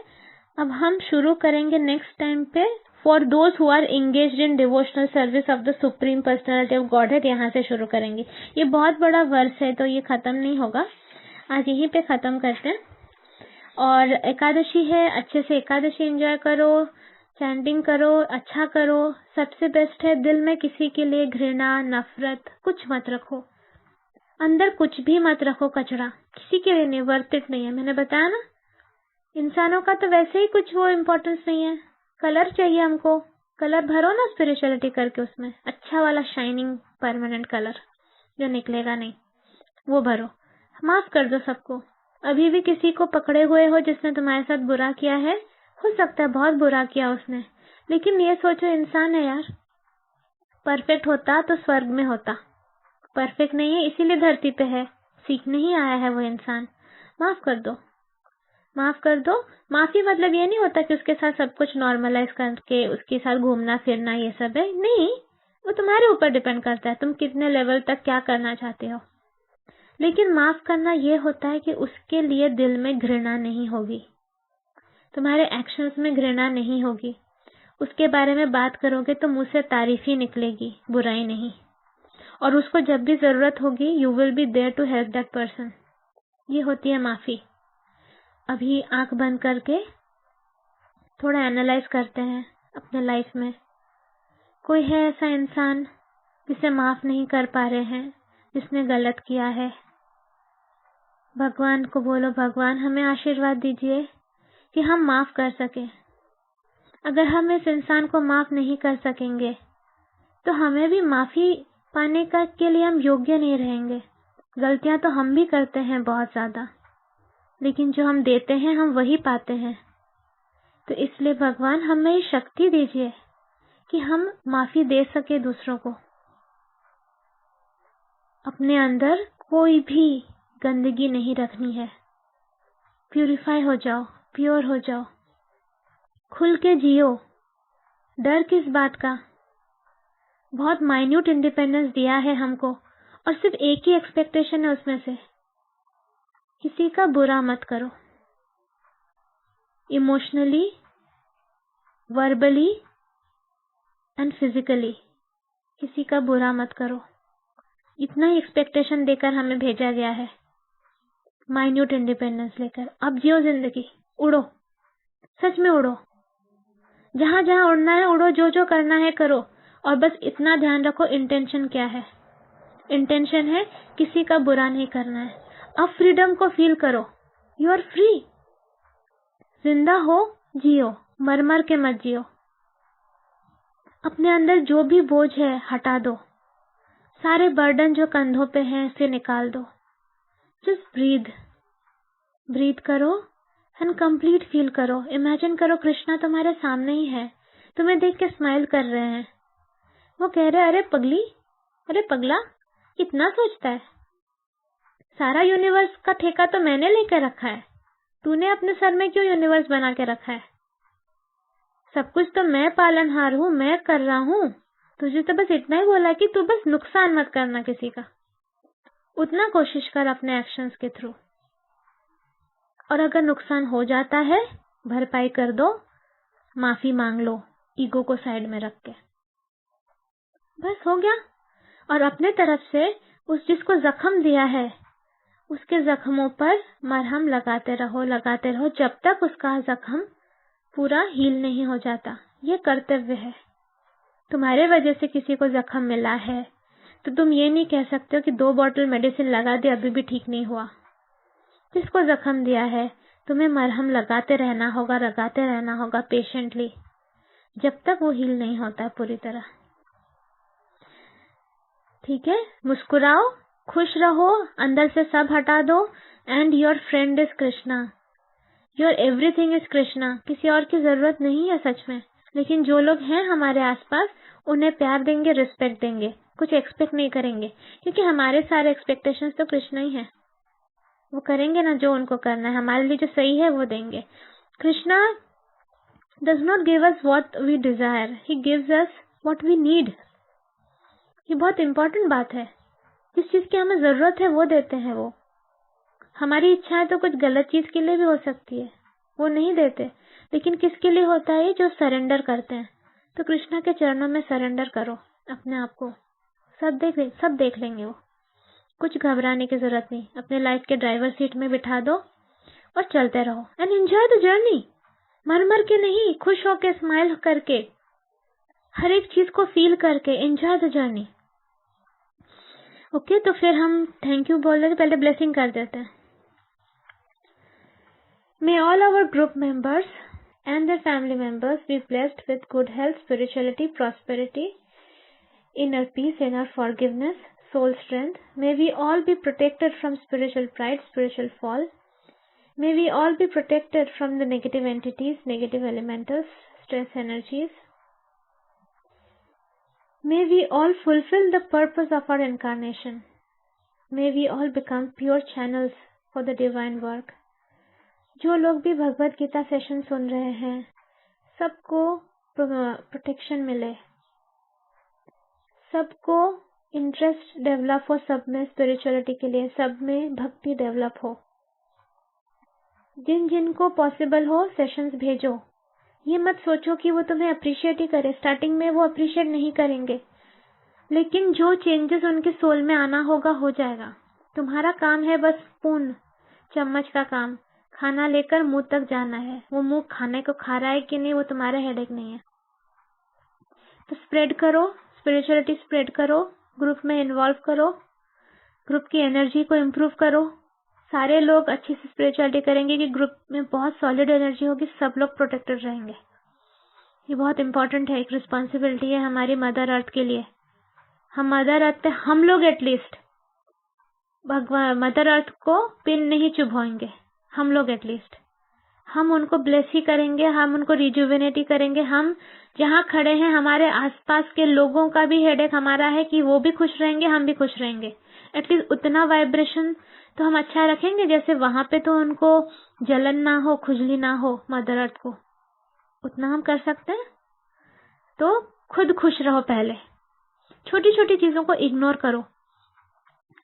अब हम शुरू करेंगे नेक्स्ट टाइम पे, for those who are engaged in devotional service of the supreme personality of Godhead, यहाँ से शुरू करेंगे। ये बहुत बड़ा वर्स है तो ये खत्म नहीं होगा, आज यहीं पे खत्म करते हैं। और एकादशी है, अच्छे से एकादशी एंजॉय करो, चैंटिंग करो, अच्छा करो। सबसे बेस्ट है दिल में किसी के लिए घृणा नफरत कुछ मत रखो, अंदर कुछ भी मत रखो, कचरा किसी के लिए नहीं, वर्थ इट नहीं है। मैंने बताया ना, इंसानों का तो वैसे ही कुछ वो इम्पोर्टेंस नहीं है। कलर चाहिए हमको, कलर भरो ना स्पिरिचुअलिटी करके, उसमें अच्छा वाला शाइनिंग परमानेंट कलर जो निकलेगा नहीं, वो भरो। माफ कर दो सबको, अभी भी किसी को पकड़े हुए हो जिसने तुम्हारे साथ बुरा किया है, हो सकता है बहुत बुरा किया उसने, लेकिन ये सोचो इंसान है यार, परफेक्ट होता तो स्वर्ग में होता, परफेक्ट नहीं है इसीलिए धरती पे है, सीखने ही आया है वो इंसान। माफ कर दो, माफ कर दो। माफी मतलब ये नहीं होता कि उसके साथ सब कुछ नॉर्मलाइज करके उसके साथ घूमना फिरना ये सब है, नहीं, वो तुम्हारे ऊपर डिपेंड करता है तुम कितने लेवल तक क्या करना चाहते हो। लेकिन माफ करना ये होता है कि उसके लिए दिल में घृणा नहीं होगी, तुम्हारे एक्शंस में घृणा नहीं होगी, उसके बारे में बात करोगे तो मुंह से तारीफ ही निकलेगी, बुराई नहीं। और उसको जब भी जरूरत होगी you will be there to help that person. ये होती है माफी। अभी आंख बंद करके थोड़ा एनालाइज करते हैं अपने लाइफ में, कोई है ऐसा इंसान जिसे माफ नहीं कर पा रहे हैं, जिसने गलत किया है। भगवान को बोलो, भगवान हमें आशीर्वाद दीजिए कि हम माफ कर सकें। अगर हम इस इंसान को माफ नहीं कर सकेंगे तो हमें भी माफी पाने का के लिए हम योग्य नहीं रहेंगे। गलतियां तो हम भी करते हैं बहुत ज्यादा, लेकिन जो हम देते हैं हम वही पाते हैं। तो इसलिए भगवान हमें ये शक्ति दीजिए कि हम माफी दे सके दूसरों को। अपने अंदर कोई भी गंदगी नहीं रखनी है, प्यूरिफाई हो जाओ, प्योर हो जाओ, खुल के जियो। डर किस बात का? बहुत माइन्यूट इंडिपेंडेंस दिया है हमको और सिर्फ एक ही एक्सपेक्टेशन है उसमें से, किसी का बुरा मत करो। इमोशनली, वर्बली एंड फिजिकली किसी का बुरा मत करो। इतना ही एक्सपेक्टेशन देकर हमें भेजा गया है, माइन्यूट इंडिपेंडेंस लेकर। अब जियो जिंदगी, उड़ो, सच में उड़ो, जहां जहां उड़ना है उड़ो, जो जो करना है करो। और बस इतना ध्यान रखो इंटेंशन क्या है। इंटेंशन है किसी का बुरा नहीं करना है। अब फ्रीडम को फील करो, यू आर फ्री। जिंदा हो, जियो, मर मर के मत जियो। अपने अंदर जो भी बोझ है हटा दो, सारे बर्डन जो कंधों पे हैं उसे निकाल दो। जस्ट ब्रीथ, ब्रीथ करो एंड कंप्लीट फील करो। इमेजिन करो कृष्णा तुम्हारे सामने ही है, तुम्हें देख के स्माइल कर रहे हैं। वो कह रहे अरे पगली, अरे पगला, कितना सोचता है, सारा यूनिवर्स का ठेका तो मैंने लेकर रखा है, तूने अपने सर में क्यों यूनिवर्स बना के रखा है? सब कुछ तो मैं पालनहार हूँ, मैं कर रहा हूँ। तुझे तो बस इतना ही बोला कि तू बस नुकसान मत करना किसी का। उतना कोशिश कर अपने एक्शंस के थ्रू, और अगर नुकसान हो जाता है भरपाई कर दो, माफी मांग लो, ईगो को साइड में रख के। बस हो गया। और अपने तरफ से उस जिसको जख्म दिया है उसके जख्मों पर मरहम लगाते रहो, लगाते रहो, जब तक उसका जख्म पूरा हील नहीं हो जाता। ये कर्तव्य है। तुम्हारे वजह से किसी को जख्म मिला है तो तुम ये नहीं कह सकते हो कि 2 बॉटल मेडिसिन लगा दी अभी भी ठीक नहीं हुआ। जिसको जख्म दिया है तुम्हें मरहम लगाते रहना होगा, लगाते रहना होगा पेशेंटली, जब तक वो हील नहीं होता पूरी तरह। ठीक है, मुस्कुराओ, खुश रहो, अंदर से सब हटा दो। And your friend is Krishna, your everything is Krishna. किसी और की जरूरत नहीं है सच में, लेकिन जो लोग हैं हमारे आसपास उन्हें प्यार देंगे, रिस्पेक्ट देंगे, कुछ एक्सपेक्ट नहीं करेंगे, क्योंकि हमारे सारे एक्सपेक्टेशंस तो कृष्णा ही है। वो करेंगे ना जो उनको करना है, हमारे लिए जो सही है वो देंगे। Krishna does not give us what we desire, he gives us what we need। ये बहुत इंपॉर्टेंट बात है। जिस चीज की हमें जरूरत है वो देते हैं वो। हमारी इच्छाएं तो कुछ गलत चीज के लिए भी हो सकती है, वो नहीं देते, लेकिन किसके लिए होता है? जो सरेंडर करते हैं। तो कृष्णा के चरणों में सरेंडर करो अपने आप को, सब देख लेंगे वो। कुछ घबराने की जरूरत नहीं, अपने लाइफ के ड्राइवर सीट में बिठा दो और चलते रहो एंड एंजॉय द जर्नी। मर मर के नहीं, खुश होके, स्माइल करके, हर एक चीज को फील करके एंजॉय द जर्नी। ओके, तो फिर हम थैंक यू बोल रहे थे, पहले ब्लेसिंग कर देते हैं। May all our group members and their family members be blessed with good health, spirituality, prosperity, inner peace, inner forgiveness, soul strength. May we all be protected from spiritual pride, spiritual fall. May we all be protected from the negative entities, negative elementals, stress energies. May we all fulfill the purpose of our incarnation. May we all become pure channels for the divine work. जो लोग भी भगवत Gita session सुन रहे हैं, सबको protection मिले, सबको interest develop हो सब में, स्पिरिचुअलिटी के लिए सब में भक्ति डेवलप हो। जिन जिनको पॉसिबल हो सेशंस भेजो। ये मत सोचो कि वो तुम्हें अप्रिशिएट ही करे, स्टार्टिंग में वो अप्रिशिएट नहीं करेंगे, लेकिन जो चेंजेस उनके सोल में आना होगा हो जाएगा। तुम्हारा काम है बस स्पून, चम्मच का काम, खाना लेकर मुंह तक जाना है। वो मुंह खाने को खा रहा है कि नहीं वो तुम्हारा हेडेक नहीं है। तो स्प्रेड करो, स्पिरिचुअलिटी स्प्रेड करो, ग्रुप में इन्वॉल्व करो, ग्रुप की एनर्जी को इम्प्रूव करो। सारे लोग अच्छी से स्पिरिचुअलिटी करेंगे कि ग्रुप में बहुत सॉलिड एनर्जी होगी, सब लोग प्रोटेक्टेड रहेंगे। ये बहुत इंपॉर्टेंट है, एक रिस्पॉन्सिबिलिटी है हमारी मदर अर्थ के लिए। हम मदर अर्थ पे हम लोग एटलीस्ट भगवान मदर अर्थ को पिन नहीं चुभाएंगे, हम लोग एटलीस्ट। हम उनको ब्लेस ही करेंगे, हम उनको रिजुवेनेट ही करेंगे। हम जहाँ खड़े हैं हमारे आसपास के लोगों का भी हेडेक हमारा है कि वो भी खुश रहेंगे, हम भी खुश रहेंगे। एटलीस्ट उतना वाइब्रेशन तो हम अच्छा रखेंगे जैसे वहां पे तो उनको जलन ना हो, खुजली ना हो मदर अर्थ को, उतना हम कर सकते हैं। तो खुद खुश रहो पहले, छोटी छोटी चीजों को इग्नोर करो।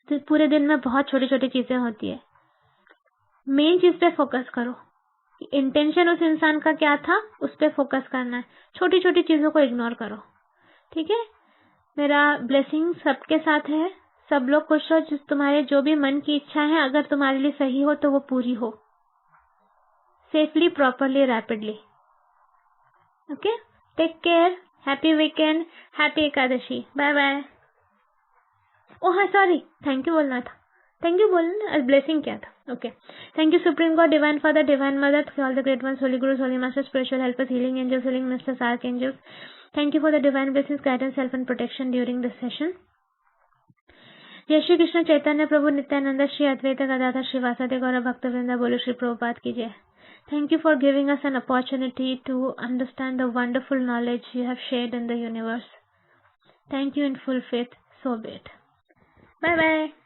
तो पूरे दिन में बहुत छोटी छोटी चीजें होती है, मेन चीज पे फोकस करो। इंटेंशन उस इंसान का क्या था, उस पे फोकस करना है। छोटी छोटी चीजों को इग्नोर करो, ठीक है। मेरा ब्लेसिंग सबके साथ है, सब लोग खुश हो। तुम्हारे जो भी मन की इच्छा है अगर तुम्हारे लिए सही हो तो वो पूरी हो, safely, properly, rapidly. Okay, take care, happy weekend, happy Ekadashi, bye bye. Oh हाँ सॉरी, थैंक यू बोलना था, थैंक यू बोलना, ब्लेसिंग क्या था। Okay, thank you supreme God, divine father, divine mother, all the great ones, holy gurus, holy masters, spiritual helpers, healing angels, healing masters, archangels. Thank you for the divine blessings, guidance, help and protection during this session. जय श्री कृष्ण चैतन्य प्रभु नित्यानंद, श्री अद्वैत गदाधर श्रीवासादि गौर भक्तवृंदा, बोलो श्री प्रभुपाद की जय। Thank you for giving us an opportunity to understand the wonderful knowledge you have shared in the universe. Thank you in full faith. So be it. Bye bye.